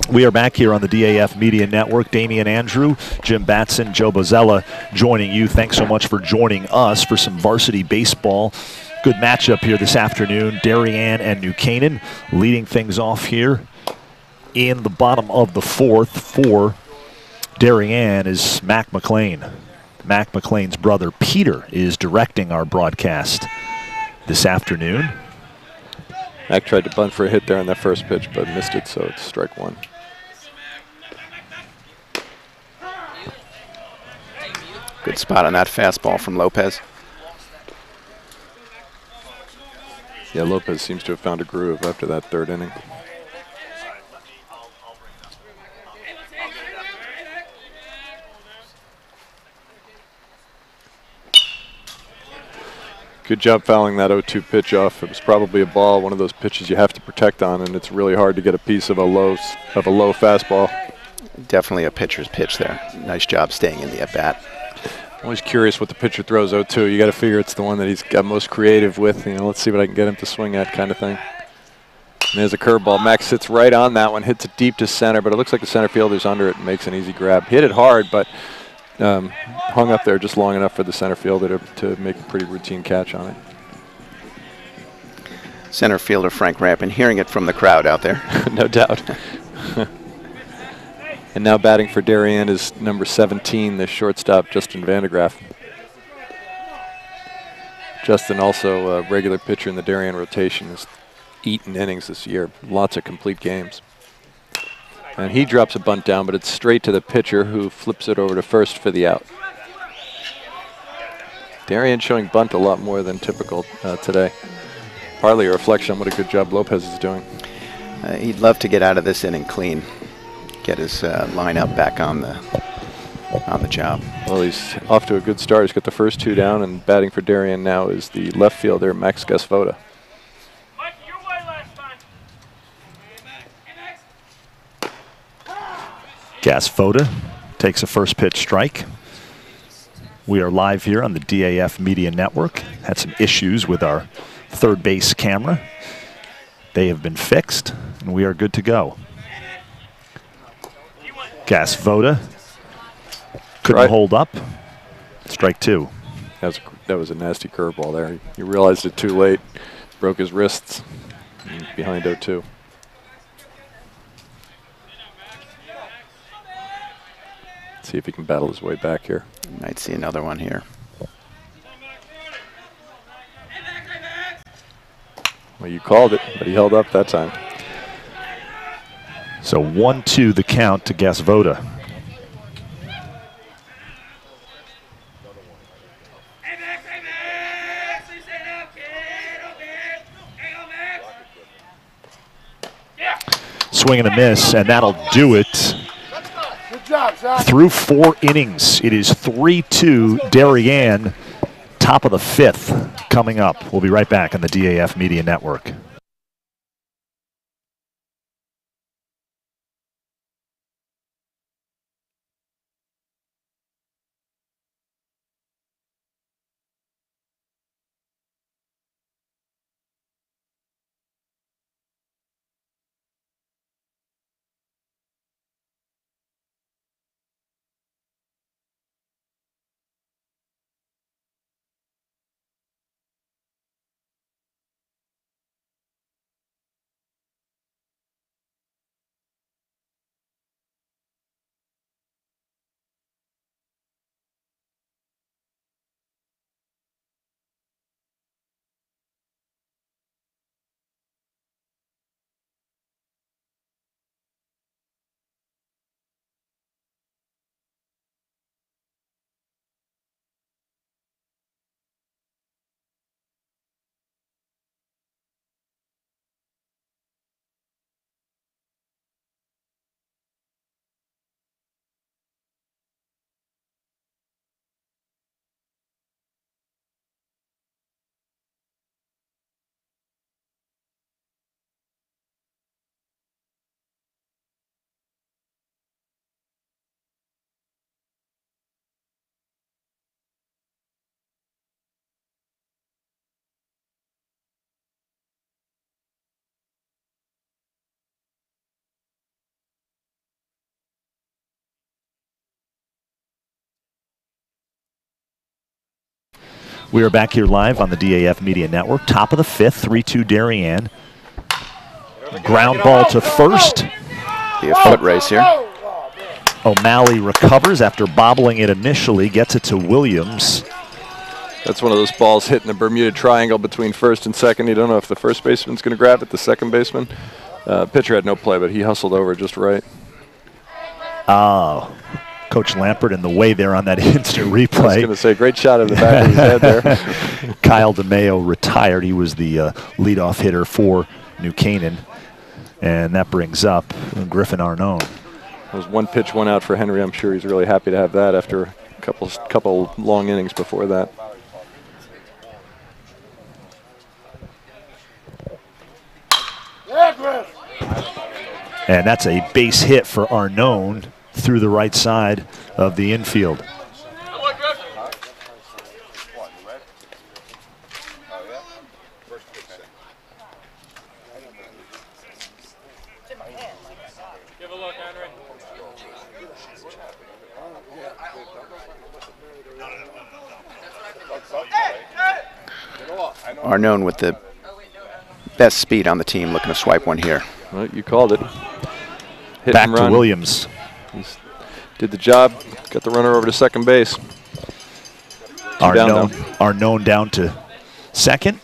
We are back here on the DAF Media Network. Damian Andrew, Jim Batson, Joe Bozella joining you. Thanks so much for joining us for some varsity baseball. Good matchup here this afternoon. Darien and New Canaan leading things off here in the bottom of the fourth. For Darien is Mac McLean. Mac McLean's brother Peter is directing our broadcast this afternoon.
Mac tried to bunt for a hit there on that first pitch, but missed it, so it's strike one.
Good spot on that fastball from Lopez.
Yeah, Lopez seems to have found a groove after that third inning. Good job fouling that 0-2 pitch off. It was probably a ball, one of those pitches you have to protect on, and it's really hard to get a piece of a low fastball.
Definitely a pitcher's pitch there. Nice job staying in the at-bat.
Always curious what the pitcher throws 0-2. You got to figure it's the one that he's got most creative with. You know, let's see what I can get him to swing at, kind of thing. And there's a curveball. Max sits right on that one, hits it deep to center, but it looks like the center fielder's under it and makes an easy grab. Hit it hard, but hung up there just long enough for the center fielder to make a pretty routine catch on it.
Center fielder Frank Rampin, hearing it from the crowd out there.
No doubt. And now batting for Darien is number 17, the shortstop, Justin Vandegraff. Justin, also a regular pitcher in the Darien rotation, has eaten innings this year. Lots of complete games. And he drops a bunt down, but it's straight to the pitcher, who flips it over to first for the out. Darien showing bunt a lot more than typical today. Partly a reflection on what a good job Lopez is doing.
He'd love to get out of this inning clean. Get his lineup back on the job.
Well, he's off to a good start. He's got the first two down, and batting for Darien now is the left fielder, Max Gasvoda.
Gasvoda takes a first pitch strike. We are live here on the DAF Media Network. Had some issues with our third base camera. They have been fixed, and we are good to go. Gasvoda couldn't hold up. Strike two.
That was a nasty curveball there. He realized it too late, broke his wrists behind 0-2. See if he can battle his way back here.
Might see another one here.
Well, you called it, but he held up that time.
So 1-2 the count to Gasvoda. Swing and a miss, and that'll do it. Through 4 innings, it is 3-2 Darien, top of the 5th coming up. We'll be right back on the DAF Media Network. We are back here live on the DAF Media Network. Top of the 5th, 3-2 Darien. Ground ball to first.
Be a foot race here.
O'Malley recovers after bobbling it initially, gets it to Williams.
That's one of those balls hitting the Bermuda Triangle between first and second. You don't know if the first baseman's going to grab it, the second baseman. Pitcher had no play, but he hustled over just right.
Oh. Coach Lampert in the way there on that instant replay.
I was going to say, great shot of the back of his head there.
Kyle DeMayo retired. He was the leadoff hitter for New Canaan. And that brings up Griffin Arnone.
It was 1 pitch, 1 out for Henry. I'm sure he's really happy to have that after a couple long innings before that.
And that's a base hit for Arnone through the right side of the infield.
Arnone with the best speed on the team, looking to swipe one here.
Well, you called it. Hit
Back
and
to
run.
Williams.
Did the job, got the runner over to second base.
Arnone down to second.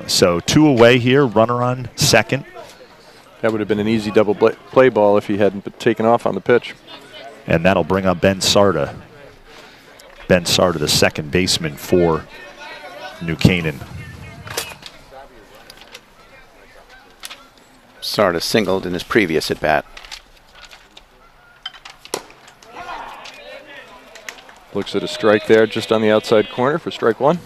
So 2 away here, runner on second.
That would have been an easy double play ball if he hadn't been taken off on the pitch.
And that'll bring up Ben Sarda. Ben Sarda, the second baseman for New Canaan.
Sarda singled in his previous at-bat.
Looks at a strike there just on the outside corner for strike 1.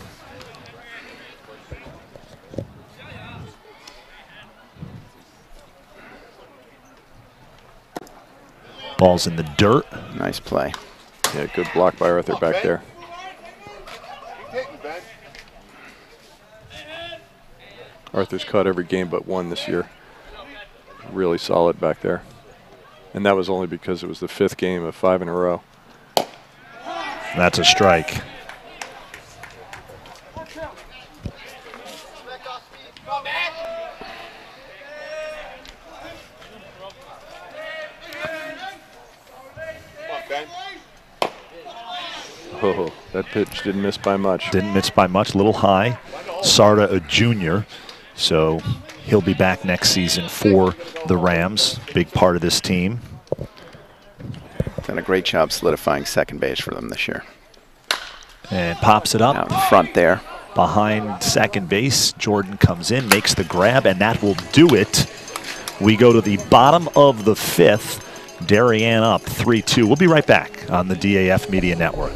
Ball's in the dirt.
Nice play.
Yeah, good block by Arthur back there. Arthur's caught every game but 1 this year. Really solid back there. And that was only because it was the 5th game of 5 in a row.
That's a strike.
Oh, that pitch didn't miss by much.
Didn't miss by much, a little high. Sarda, a junior, so he'll be back next season for the Rams. Big part of this team.
Done a great job solidifying second base for them this year.
And pops it up.
Out in front there.
Behind second base, Jordan comes in, makes the grab, and that will do it We go to the bottom of the 5th. Darien up 3-2. We'll be right back on the DAF Media Network.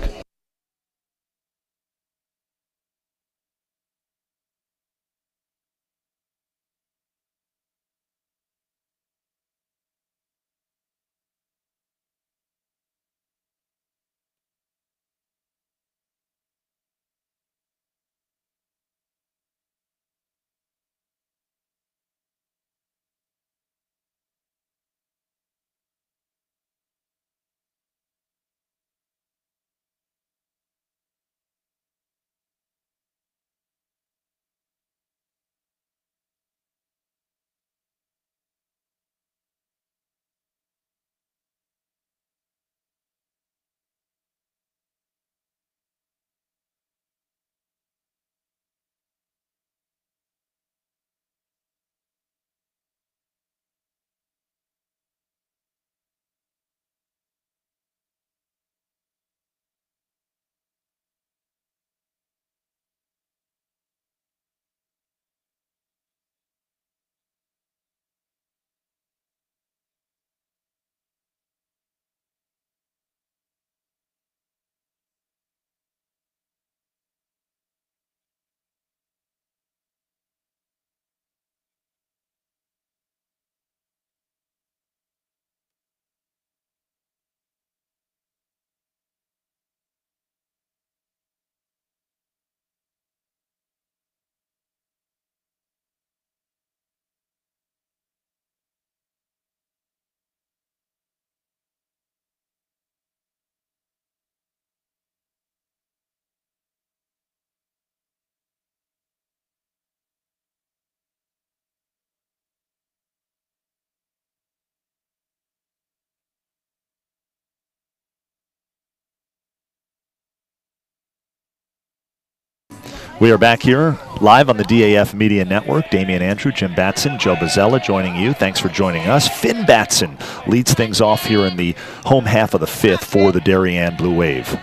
We are back here live on the DAF Media Network. Damian Andrew, Jim Batson, Joe Bozzella joining you. Thanks for joining us. Finn Batson leads things off here in the home half of the 5th for the Darien Blue Wave.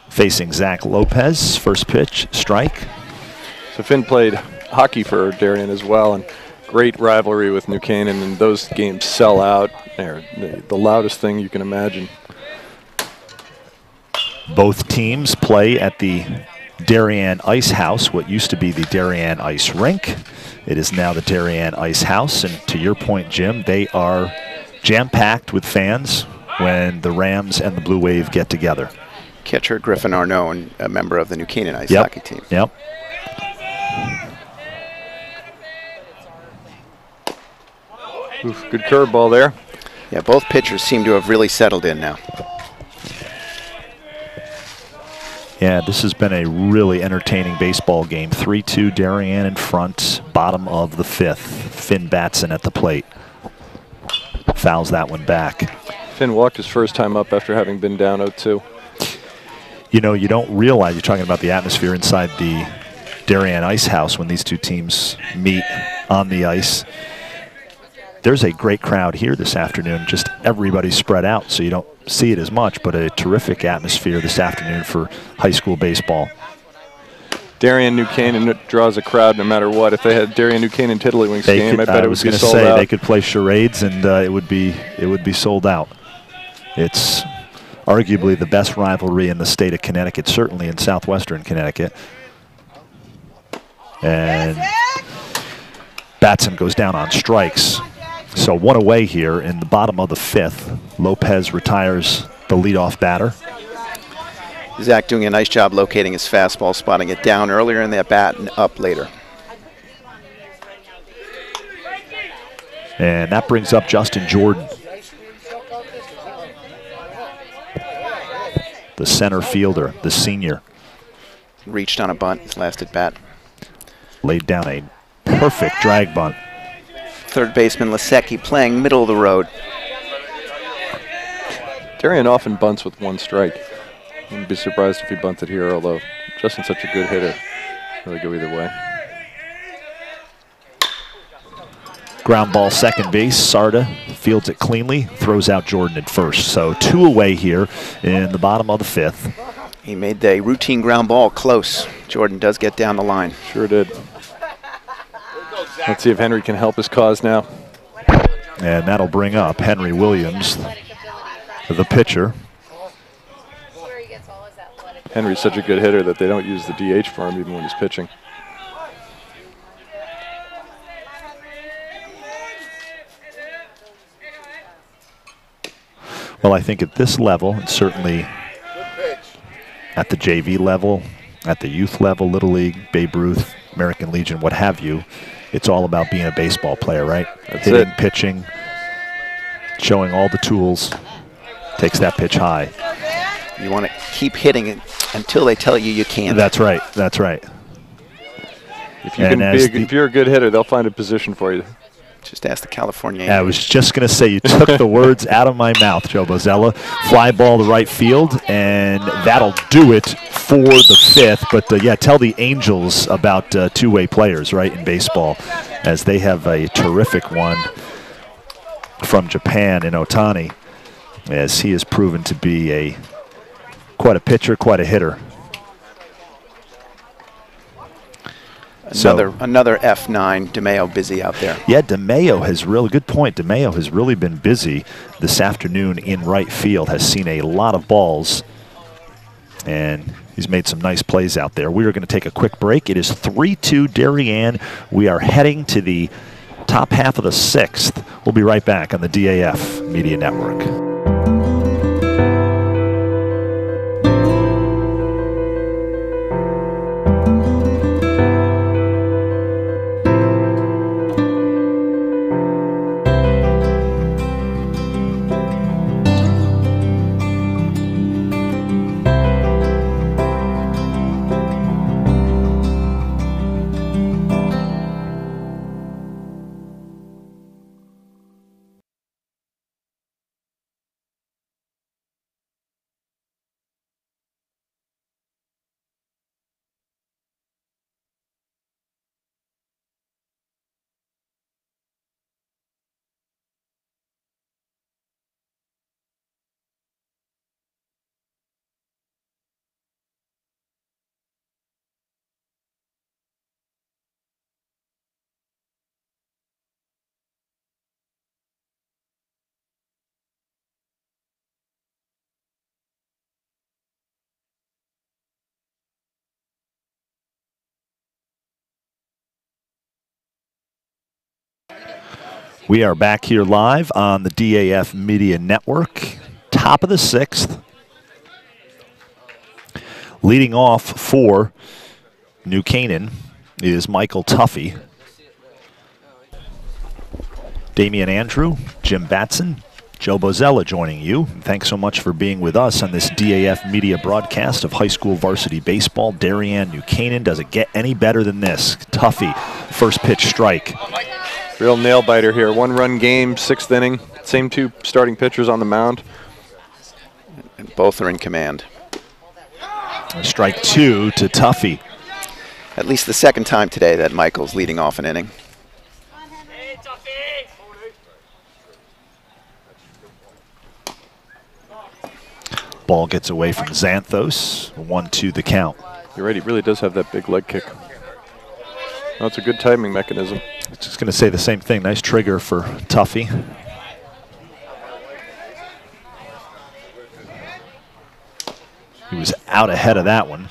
Facing Zach Lopez, first pitch, strike.
So Finn played hockey for Darien as well, and great rivalry with New Canaan, and those games sell out. They're the loudest thing you can imagine.
Both teams play at the Darien Ice House, what used to be the Darien Ice Rink. It is now the Darien Ice House, and to your point, Jim, they are jam-packed with fans when the Rams and the Blue Wave get together.
Catcher Griffin Arnone, a member of the New Canaan Ice hockey team.
Yep.
Oof, good curveball there.
Yeah, both pitchers seem to have really settled in now.
Yeah, this has been a really entertaining baseball game. 3-2 Darien in front, bottom of the 5th. Finn Batson at the plate. Fouls that one back.
Finn walked his first time up after having been down 0-2.
You know, you don't realize, you're talking about the atmosphere inside the Darien Ice House when these two teams meet on the ice. There's a great crowd here this afternoon. Just everybody spread out, so you don't see it as much, but a terrific atmosphere this afternoon for high school baseball.
Darien New Canaan draws a crowd no matter what. If they had Darien New Canaan Tiddlywinks game, I bet it would be sold out.
They could play charades and it would be sold out. It's arguably the best rivalry in the state of Connecticut, certainly in southwestern Connecticut. And Batson goes down on strikes. So one away here in the bottom of the 5th. Lopez retires the leadoff batter.
Zach doing a nice job locating his fastball, spotting it down earlier in the at-bat and up later.
And that brings up Justin Jordan, the center fielder, the senior.
Reached on a bunt his last at-bat.
Laid down a perfect drag bunt.
Third baseman Lasecki playing middle of the road.
Darien often bunts with one strike. Wouldn't be surprised if he bunted here, although Justin's such a good hitter. Really go either way.
Ground ball second base. Sarda fields it cleanly, throws out Jordan at first. So two away here in the bottom of the 5th.
He made the routine ground ball close. Jordan does get down the line.
Sure did. Let's see if Henry can help his cause now.
And that'll bring up Henry Williams, the pitcher.
Henry's such a good hitter that they don't use the DH for him even when he's pitching.
Well, I think at this level, and certainly at the JV level, at the youth level, Little League, Babe Ruth, American Legion, what have you, it's all about being a baseball player, right?
That's
hitting,
it.
pitching, showing all the tools, takes that pitch high.
You want to keep hitting it until they tell you can't.
That's right. That's right.
If you're a good hitter, they'll find a position for you.
Just ask the California.
I was just going to say, you took the words out of my mouth, Joe Bozzella. Fly ball to right field, and that'll do it for the fifth. But, yeah, tell the Angels about two-way players, right, in baseball, as they have a terrific one from Japan in Otani, as he has proven to be quite a pitcher, quite a hitter.
Another F9, DeMayo busy out there.
Yeah, DeMayo has really, good point. DeMayo has really been busy this afternoon in right field, has seen a lot of balls, and he's made some nice plays out there. We are going to take a quick break. It is 3-2 Darien. We are heading to the top half of the sixth. We'll be right back on the DAF Media Network. We are back here live on the DAF Media Network. Top of the sixth. Leading off for New Canaan is Michael Duffy. Damian Andrew, Jim Batson, Joe Bozzella joining you. Thanks so much for being with us on this DAF Media broadcast of high school varsity baseball. Darien, New Canaan. Does it get any better than this? Duffy, first pitch strike.
Real nail biter here. 1-run game, 6th inning. Same two starting pitchers on the mound.
And both are in command.
Strike 2 to Duffy.
At least the second time today that Michael's leading off an inning.
Ball gets away from Xanthos. 1-2 the count.
You're right, he really does have that big leg kick. Oh, it's a good timing mechanism.
I was just going to say the same thing. Nice trigger for Duffy. He was out ahead of that one.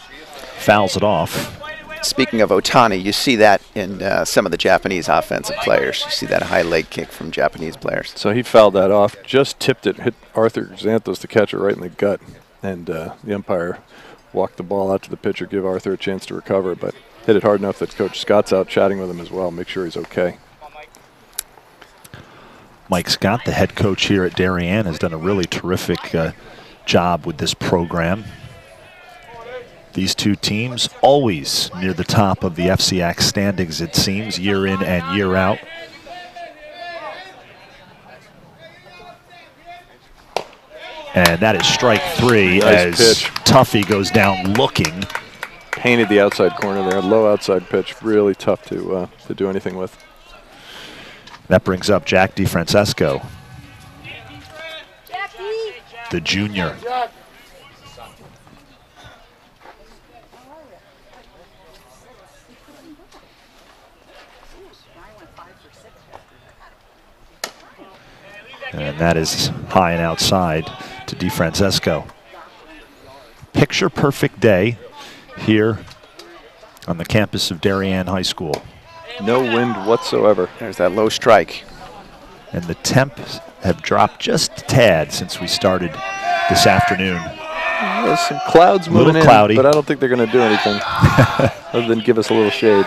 Fouls it off.
Speaking of Otani, you see that in some of the Japanese offensive players. You see that high leg kick from Japanese players.
So he fouled that off, just tipped it, hit Arthur Xanthos to catch it right in the gut. And the umpire walked the ball out to the pitcher, give Arthur a chance to recover, but hit it hard enough that Coach Scott's out chatting with him as well, make sure he's okay.
Mike Scott, the head coach here at Darien, has done a really terrific job with this program. These two teams always near the top of the FCIAC standings, it seems, year in and year out. And that is strike 3
nice
as
pitch.
Duffy goes down looking.
Painted the outside corner there, low outside pitch, really tough to do anything with.
That brings up Jack DeFrancesco, the junior. And that is high and outside to DeFrancesco. Picture perfect day here on the campus of Darien High School.
No wind whatsoever.
There's that low strike.
And the temps have dropped just a tad since we started this afternoon.
There's some clouds moving in,
cloudy,
but I don't think they're going to do anything other than give us a little shade.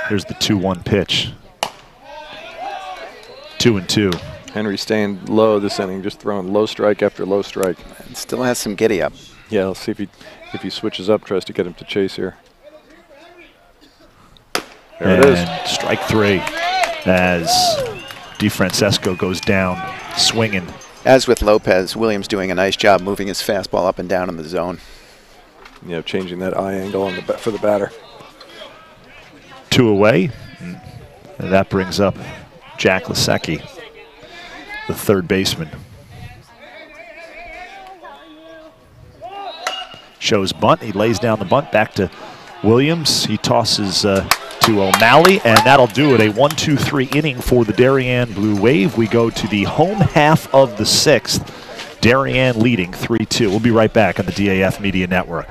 Here's the 2-1 pitch. 2-2.
Henry staying low this inning, just throwing low strike after low strike.
And still has some giddy up.
Yeah, let's see if he switches up, tries to get him to chase here. There it is.
Strike 3 as DeFrancesco goes down swinging.
As with Lopez, Williams doing a nice job moving his fastball up and down in the zone.
You know, changing that eye angle on for the batter.
2 away. And that brings up Jack Lasecki, the third baseman. Shows bunt. He lays down the bunt back to Williams. He tosses to O'Malley, and that'll do it. A 1-2-3 inning for the Darien Blue Wave. We go to the home half of the 6th. Darien leading 3-2. We'll be right back on the DAF Media Network.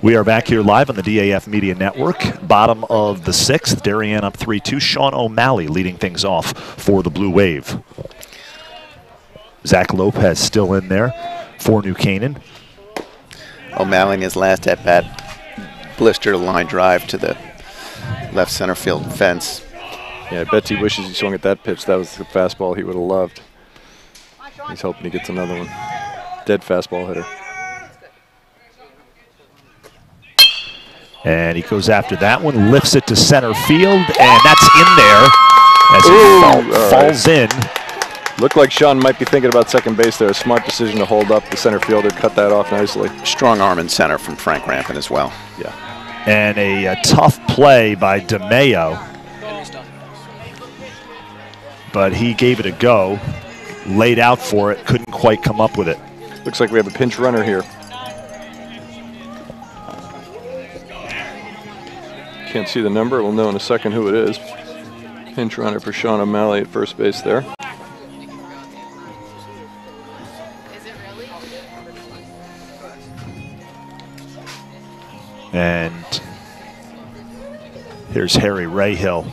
We are back here live on the DAF Media Network. Bottom of the 6th, Darien up 3-2. Sean O'Malley leading things off for the Blue Wave. Zach Lopez still in there for New Canaan.
O'Malley in his last at-bat blister line drive to the left center field fence.
Yeah, I bet he wishes he swung at that pitch. That was the fastball he would have loved. He's hoping he gets another one. Dead fastball hitter.
And he goes after that one, lifts it to center field, and that's in there as it falls in.
Looked like Sean might be thinking about second base there. A smart decision to hold up. The center fielder cut that off nicely.
Strong arm in center from Frank Rampin as well.
Yeah.
And a tough play by DeMeo. But he gave it a go, laid out for it, couldn't quite come up with it.
Looks like we have a pinch runner here. Can't see the number. We'll know in a second who it is. Pinch runner for Sean O'Malley at first base there.
And here's Harry Rahill.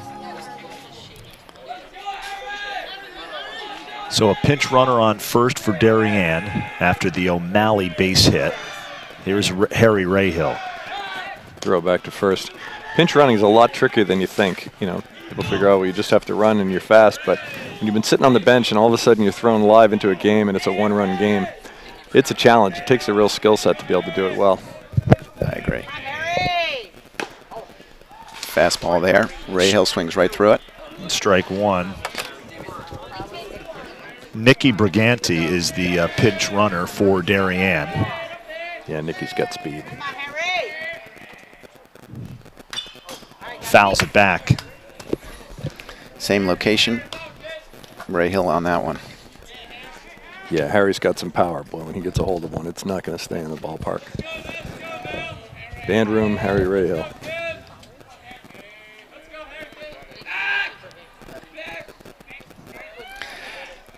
So a pinch runner on first for Darien after the O'Malley base hit. Here's Harry Rahill.
Throw back to first. Pinch running is a lot trickier than you think. You know, people figure, oh, well, you just have to run and you're fast. But when you've been sitting on the bench and all of a sudden you're thrown live into a game and it's a one-run game, it's a challenge. It takes a real skill set to be able to do it well.
I agree. Fastball there. Rahill swings right through it.
Strike one. Nicky Briganti is the pinch runner for Darien.
Yeah, Nicky's got speed.
Fouls it back.
Same location. Ray Hill on that one.
Yeah, Harry's got some power, boy. When he gets a hold of one, it's not going to stay in the ballpark. Band room, Harry Rahill.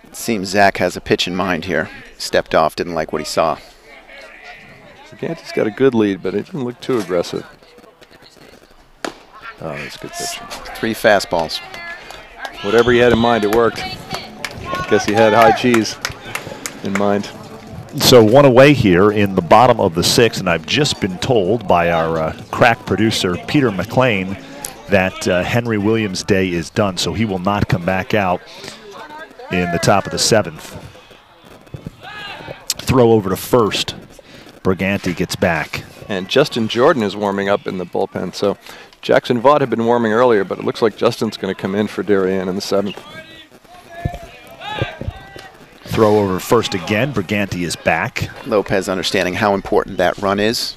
It seems Zach has a pitch in mind here. Stepped off, didn't like what he saw.
Briganti's got a good lead, but it didn't look too aggressive. Oh, that's a good pitch.
3 fastballs.
Whatever he had in mind, it worked. Guess he had high cheese in mind.
So one away here in the bottom of the 6th, and I've just been told by our crack producer, Peter McLean, that Henry Williams' day is done, so he will not come back out in the top of the 7th. Throw over to first. Briganti gets back.
And Justin Jordan is warming up in the bullpen, so Jackson Vaught had been warming earlier, but it looks like Justin's going to come in for Darien in the 7th.
Throw over first again. Briganti is back.
Lopez understanding how important that run is,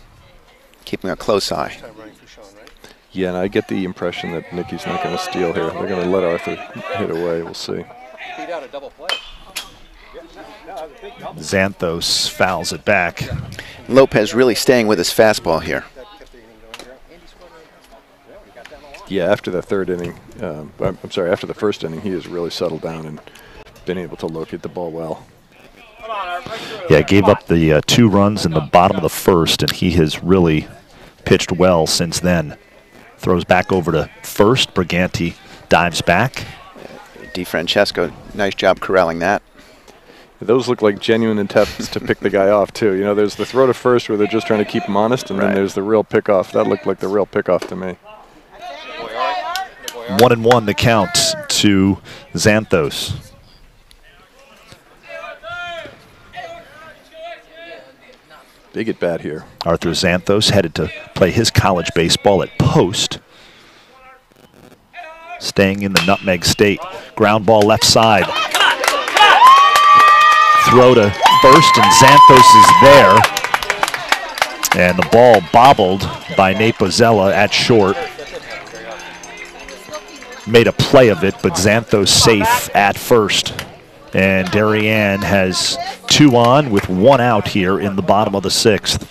keeping a close eye.
Yeah, and I get the impression that Nicky's not going to steal here. They're going to let Arthur hit away. We'll see.
Xanthos fouls it back.
Lopez really staying with his fastball here.
Yeah, after the third inning, after the first inning, he has really settled down and been able to locate the ball well.
Yeah, gave up the 2 runs in the bottom of the 1st, and he has really pitched well since then. Throws back over to first. Briganti dives back.
DeFrancesco, nice job corralling that.
Those look like genuine attempts to pick the guy off, too. You know, there's the throw to first where they're just trying to keep him honest, and then there's the real pickoff. That looked like the real pickoff to me.
1-1 the count to Xanthos.
Big at bat here.
Arthur Xanthos headed to play his college baseball at Post. Staying in the Nutmeg State. Ground ball left side. Throw to first, and Xanthos is there. And the ball bobbled by Nate Bozzella at short. Made a play of it, but Xanthos safe at first. And Darien has 2 on with 1 out here in the bottom of the 6th.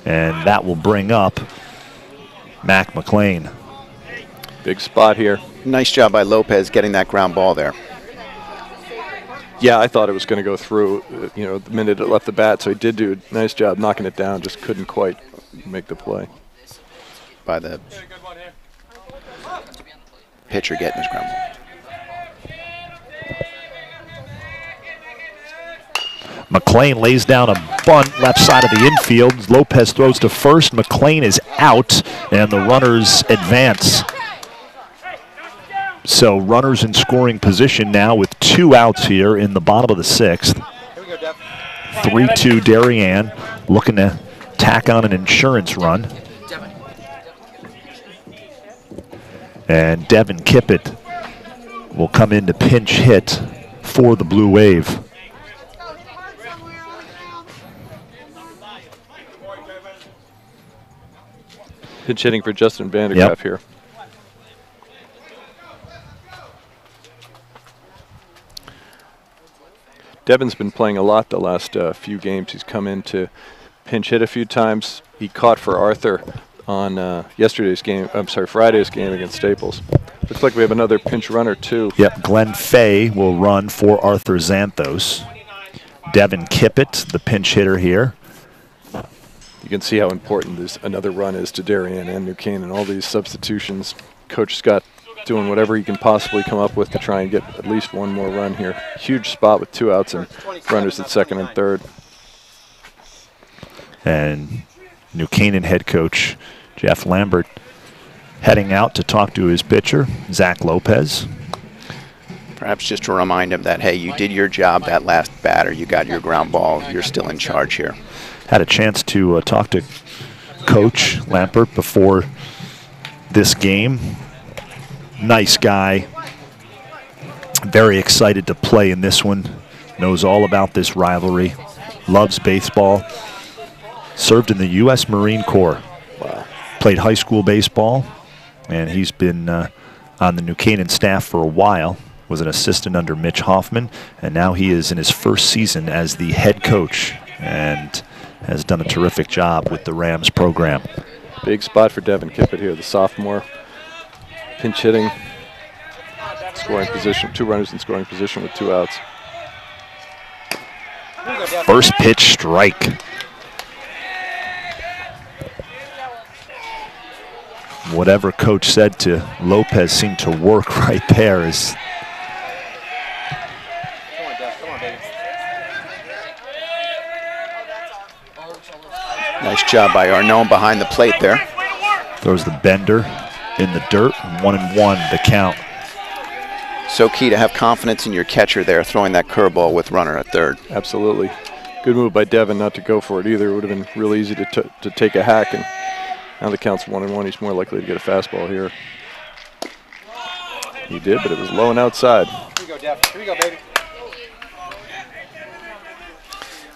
And that will bring up Mac McLean.
Big spot here.
Nice job by Lopez getting that ground ball there.
Yeah, I thought it was going to go through, the minute it left the bat, so he did do a nice job knocking it down, just couldn't quite make the play.
By the pitcher getting his ground ball.
McLean lays down a bunt left side of the infield. Lopez throws to first. McLean is out, and the runners advance. So runners in scoring position now with 2 outs here in the bottom of the 6th. 3-2 Darien looking to tack on an insurance run. And Devin Kippett will come in to pinch hit for the Blue Wave.
Pitch hitting for Justin Vandergraff here. Devin's been playing a lot the last few games. He's come in to pinch hit a few times. He caught for Arthur on Friday's game against Staples. Looks like we have another pinch runner too.
Yep, Glenn Fay will run for Arthur Xanthos. Devin Kippett, the pinch hitter here.
You can see how important this another run is to Darien and New Canaan. All these substitutions. Coach Scott doing whatever he can possibly come up with to try and get at least 1 more run here. Huge spot with 2 outs and runners at second and third.
And New Canaan head coach Jeff Lambert heading out to talk to his pitcher, Zach Lopez.
Perhaps just to remind him that, hey, you did your job that last batter. You got your ground ball. You're still in charge here.
Had a chance to talk to Coach Lambert before this game. Nice guy. Very excited to play in this one. knows all about this rivalry, loves baseball, served in the U.S. Marine Corps.
Wow.
Played high school baseball, and he's been on the New Canaan staff for a while, was an assistant under Mitch Hoffman, and now he is in his first season as the head coach and has done a terrific job with the Rams program.
Big spot for Devin Kippett here, the sophomore. Pinch hitting, scoring position, 2 runners in scoring position with 2 outs.
First pitch strike. Whatever coach said to Lopez seemed to work right there.
Nice job by Arnone behind the plate there.
Throws the bender in the dirt, 1-1 the count.
So key to have confidence in your catcher there, throwing that curveball with runner at third.
Absolutely. Good move by Devin not to go for it either. It would have been real easy to take a hack, and now the count's 1-1. He's more likely to get a fastball here. He did, but it was low and outside.
Here we go, Dev. Here we go, baby.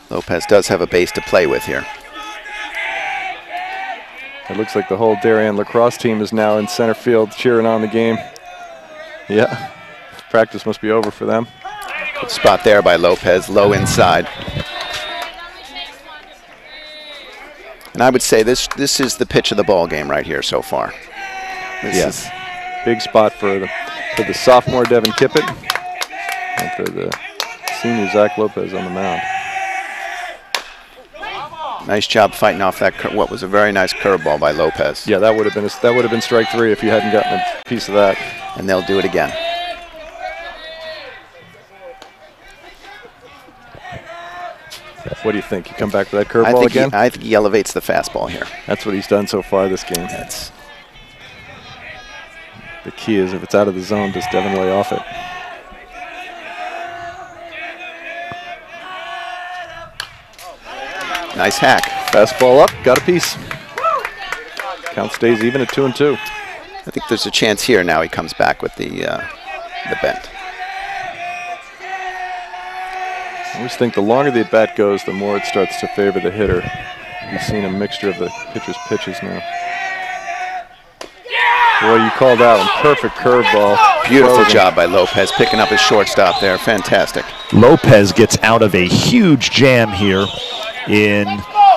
Lopez does have a base to play with here.
It looks like the whole Darien lacrosse team is now in center field cheering on the game. Yeah, practice must be over for them.
Good spot there by Lopez, low inside. And I would say this is the pitch of the ball game right here so far.
Yes, big spot for the sophomore Devin Kippett and for the senior Zach Lopez on the mound.
Nice job fighting off that what was a very nice curveball by Lopez.
Yeah, that would have been strike 3 if you hadn't gotten a piece of that.
And they'll do it again.
What do you think? You come back with that curveball again?
I think he elevates the fastball here.
That's what he's done so far this game. The key is if it's out of the zone, does Devin lay off it?
Nice hack.
Fastball up, got a piece. Count stays even at 2-2.
I think there's a chance here now he comes back with the bent.
I always think the longer the at-bat goes, the more it starts to favor the hitter. We've seen a mixture of the pitcher's pitches now. Boy, you called that one. Perfect curveball.
Beautiful job by Lopez picking up his shortstop there. Fantastic.
Lopez gets out of a huge jam here in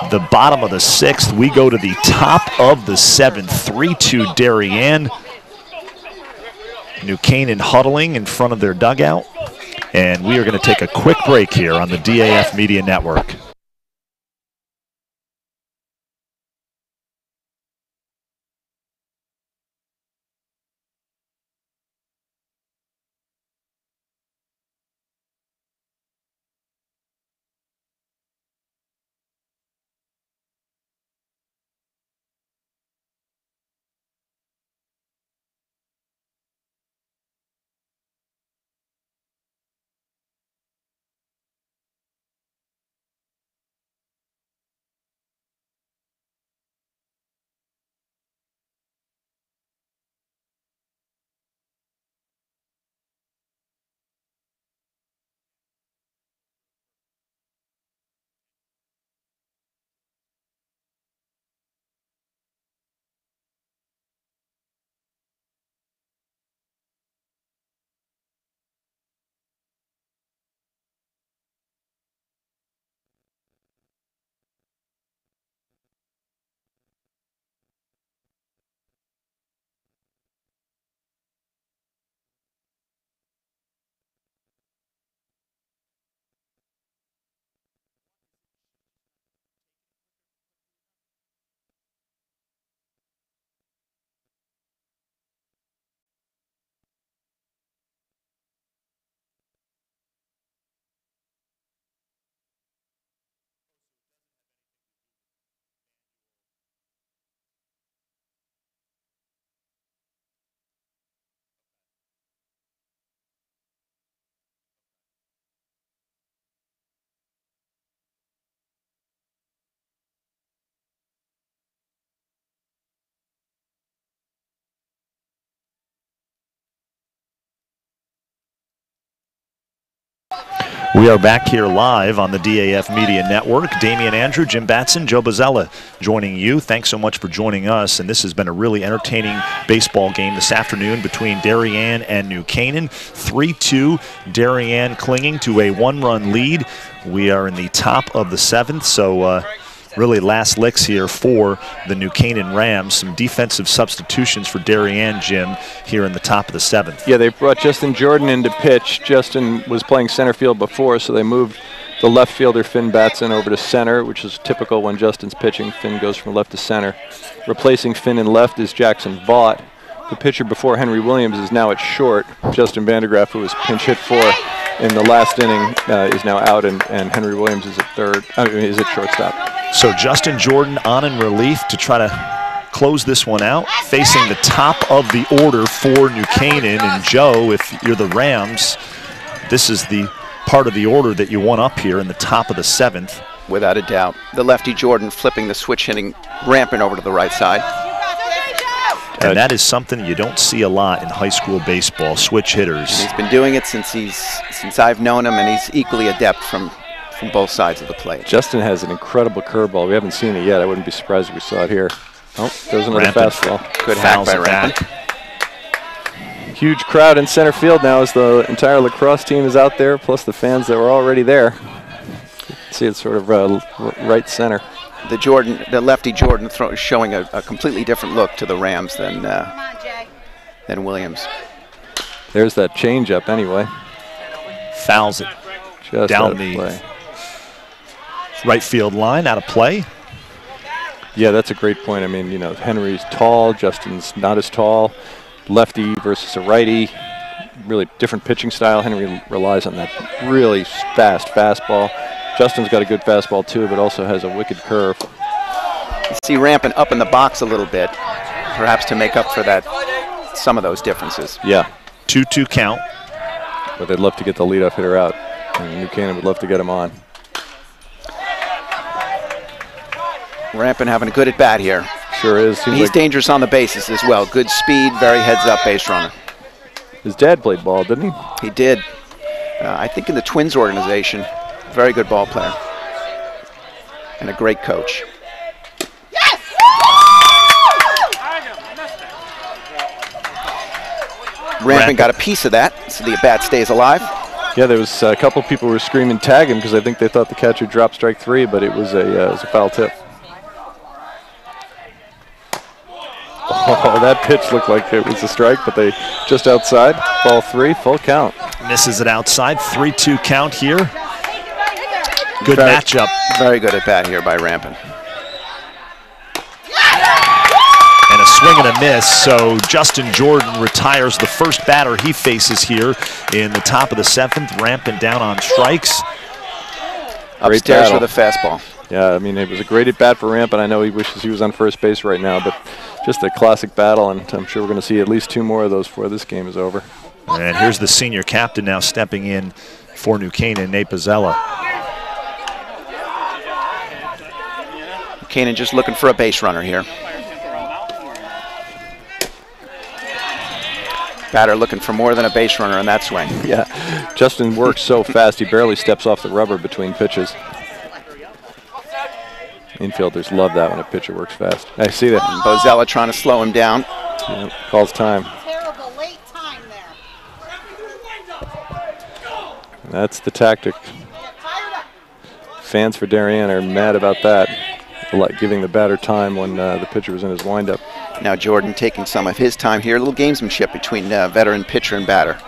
the bottom of the 6th. We go to the top of the 7th, 3-2 Darien. New Canaan huddling in front of their dugout. And we are going to take a quick break here on the DAF Media Network. We are back here live on the DAF Media Network. Damian Andrew, Jim Batson, Joe Bozzella joining you. Thanks so much for joining us. And this has been a really entertaining baseball game this afternoon between Darien and New Canaan. 3-2, Darien clinging to a one-run lead. We are in the top of the 7th, so really last licks here for the New Canaan Rams. Some defensive substitutions for Darien, Jim, here in the top of the 7th.
Yeah, they brought Justin Jordan in to pitch. Justin was playing center field before, so they moved the left fielder, Finn Batson, over to center, which is typical when Justin's pitching. Finn goes from left to center. Replacing Finn in left is Jackson Vaught. The pitcher before Henry Williams is now at short. Justin Vandergraff, who was pinch hit for in the last inning, is now out, and Henry Williams is at is at shortstop.
So Justin Jordan on in relief to try to close this one out, facing the top of the order for New Canaan. And Joe, if you're the Rams, this is the part of the order that you want up here in the top of the 7th.
Without a doubt. The lefty Jordan flipping the switch hitting, ramping over to the right side.
And that is something you don't see a lot in high school baseball, switch hitters.
And he's been doing it since I've known him, and he's equally adept from both sides of the plate.
Justin has an incredible curveball. We haven't seen it yet. I wouldn't be surprised if we saw it here. Oh, there's another fastball.
Good hack by Rampant.
Huge crowd in center field now as the entire lacrosse team is out there, plus the fans that were already there. See, it's sort of right center.
The lefty Jordan showing a completely different look to the Rams than Williams.
There's that changeup anyway.
Fouls it
just
down the
play.
Right field line, out of play.
Yeah, that's a great point. I mean, you know, Henry's tall, Justin's not as tall. Lefty versus a righty, really different pitching style. Henry relies on that really fast fastball. Justin's got a good fastball too, but also has a wicked curve.
You see Rampant up in the box a little bit, perhaps to make up for that, some of those differences.
Yeah.
2-2 count.
But they'd love to get the leadoff hitter out, and New Canaan would love to get him on.
Rampant having a good at bat here.
Sure is.
He's dangerous on the bases as well. Good speed, very heads-up base runner.
His dad played ball, didn't he?
He did. I think in the Twins organization. Very good ball player. And a great coach.
Yes!
Rampant got a piece of that, so the at-bat stays alive.
Yeah, there was a couple people who were screaming tag him because I think they thought the catcher dropped strike 3, but it was a foul tip. Oh, that pitch looked like it was a strike, but they just outside. Ball 3, full count.
Misses it outside. 3-2 count here. Good matchup.
Very good at bat here by Rampant.
And a swing and a miss. So Justin Jordan retires the first batter he faces here in the top of the 7th. Rampant down on strikes.
Upstairs with a fastball.
Yeah, I mean, it was a great at bat for Rampant. I know he wishes he was on first base right now, but just a classic battle, and I'm sure we're going to see at least 2 more of those before this game is over.
And here's the senior captain now stepping in for New Canaan, Nate Bozzella.
Canaan just looking for a base runner here. Batter looking for more than a base runner on that swing.
Yeah, Justin works so fast, he barely steps off the rubber between pitches. Infielders love that when a pitcher works fast. I see that.
And Bozzella trying to slow him down.
Yeah, calls time.
Terrible late time there.
That's the tactic. Fans for Darien are mad about that, giving the batter time when the pitcher was in his windup.
Now Jordan taking some of his time here. A little gamesmanship between veteran pitcher and batter.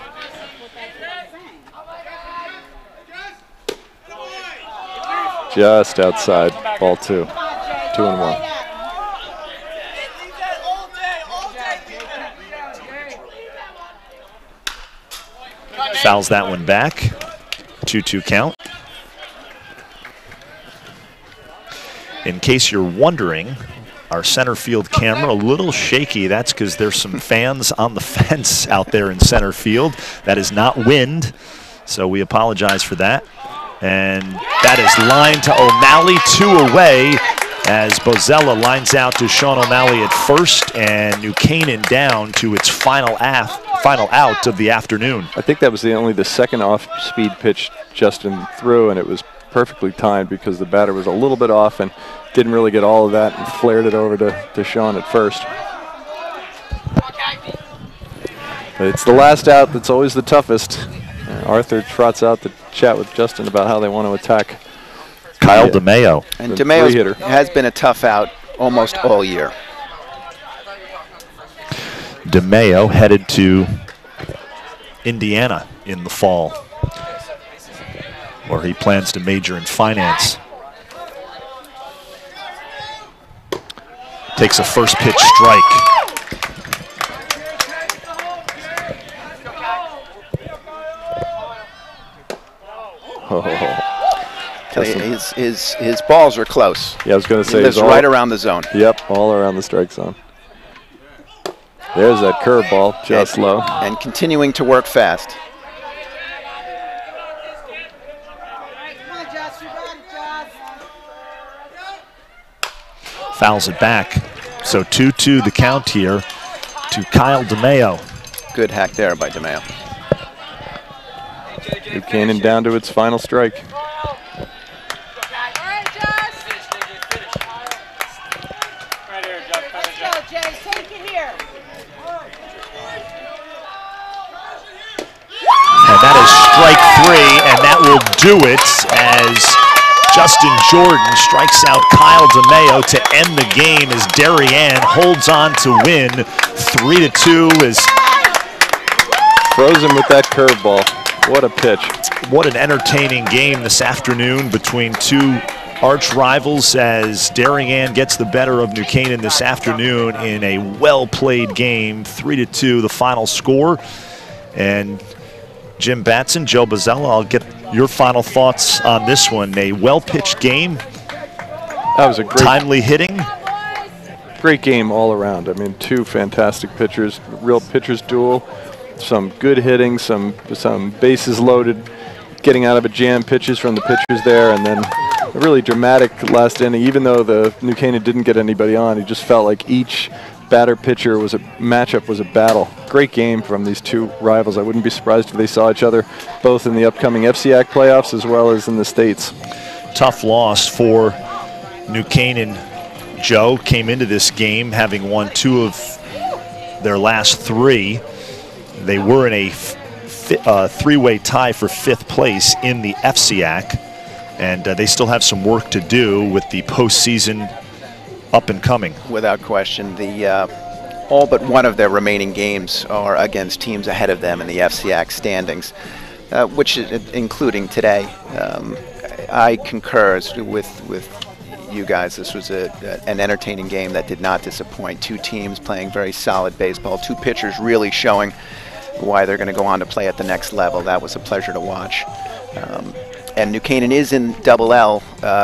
Just outside, ball 2. 2-1.
Fouls that one back. 2-2 count. In case you're wondering, our center field camera a little shaky. That's because there's some fans on the fence out there in center field. That is not wind, so we apologize for that. And that is lined to O'Malley, 2 away, as Bozzella lines out to Sean O'Malley at first, and New Canaan down to its final out of the afternoon.
I think that was only the second off-speed pitch Justin threw, and it was perfectly timed because the batter was a little bit off and didn't really get all of that and flared it over to Sean at first. But it's the last out that's always the toughest. Arthur trots out to chat with Justin about how they want to attack
Kyle DeMayo.
And DeMayo has been a tough out almost all year.
DeMayo headed to Indiana in the fall, where he plans to major in finance. Takes a first pitch strike.
His balls are close.
Yeah, I was going to say
he lives right around the zone.
Yep, all around the strike zone. There's that curveball, just low.
And continuing to work fast.
Fouls it back. So 2-2 the count here to Kyle DeMayo.
Good hack there by DeMayo.
New Canaan down to its final strike.
And that is strike 3, and that will do it as Justin Jordan strikes out Kyle DeMayo to end the game as Darien holds on to win 3-2. As
froze him with that curveball. What a pitch.
What an entertaining game this afternoon between two arch rivals as Darien gets the better of New Canaan this afternoon in a well-played game. 3-2 the final score. And Jim Batson, Joe Bozzella, I'll get your final thoughts on this one. A well-pitched game.
That was a great,
timely hitting.
Great game all around. I mean, two fantastic pitchers, real pitchers duel. Some good hitting, some bases loaded, getting out of a jam pitches from the pitchers there, and then a really dramatic last inning. Even though the New Canaan didn't get anybody on, it just felt like each batter-pitcher was a matchup, was a battle. Great game from these two rivals. I wouldn't be surprised if they saw each other both in the upcoming FCIAC playoffs as well as in the States.
Tough loss for New Canaan. Joe came into this game having won 2 of their last 3. They were in a 3-way tie for 5th place in the FCIAC, and they still have some work to do with the postseason up and coming.
Without question, all but one of their remaining games are against teams ahead of them in the FCIAC standings, which is including today. I concur with you guys. This was an entertaining game that did not disappoint. 2 teams playing very solid baseball. 2 pitchers really showing why they're going to go on to play at the next level. That was a pleasure to watch. And New Canaan is in Double L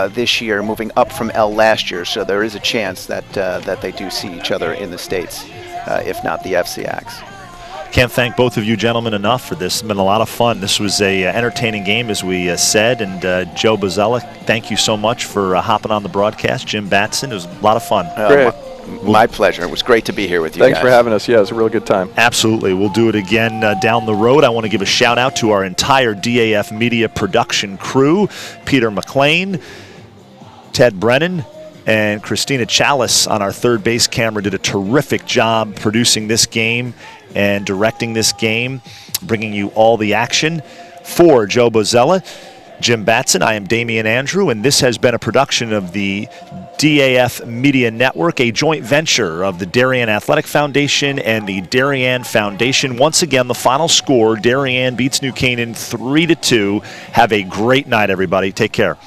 this year, moving up from L last year, so there is a chance that they do see each other in the States, if not the FCIACs.
Can't thank both of you gentlemen enough for this. It's been a lot of fun. This was a entertaining game, as we said, and Joe Bozzella, thank you so much for hopping on the broadcast. Jim Batson, it was a lot of fun.
Great.
My pleasure. It was great to be here with you
Thanks
guys.
for having us. Yeah, it was a real good time.
Absolutely. We'll do it again down the road. I want to give a shout out to our entire DAF Media production crew. Peter McLean, Ted Brennan, and Christina Chalice on our third base camera did a terrific job producing this game and directing this game, bringing you all the action. For Joe Bozzella, Jim Batson, I am Damian Andrew, and this has been a production of the DAF Media Network, a joint venture of the Darien Athletic Foundation and the Darien Foundation. Once again, the final score, Darien beats New Canaan 3-2. Have a great night, everybody. Take care.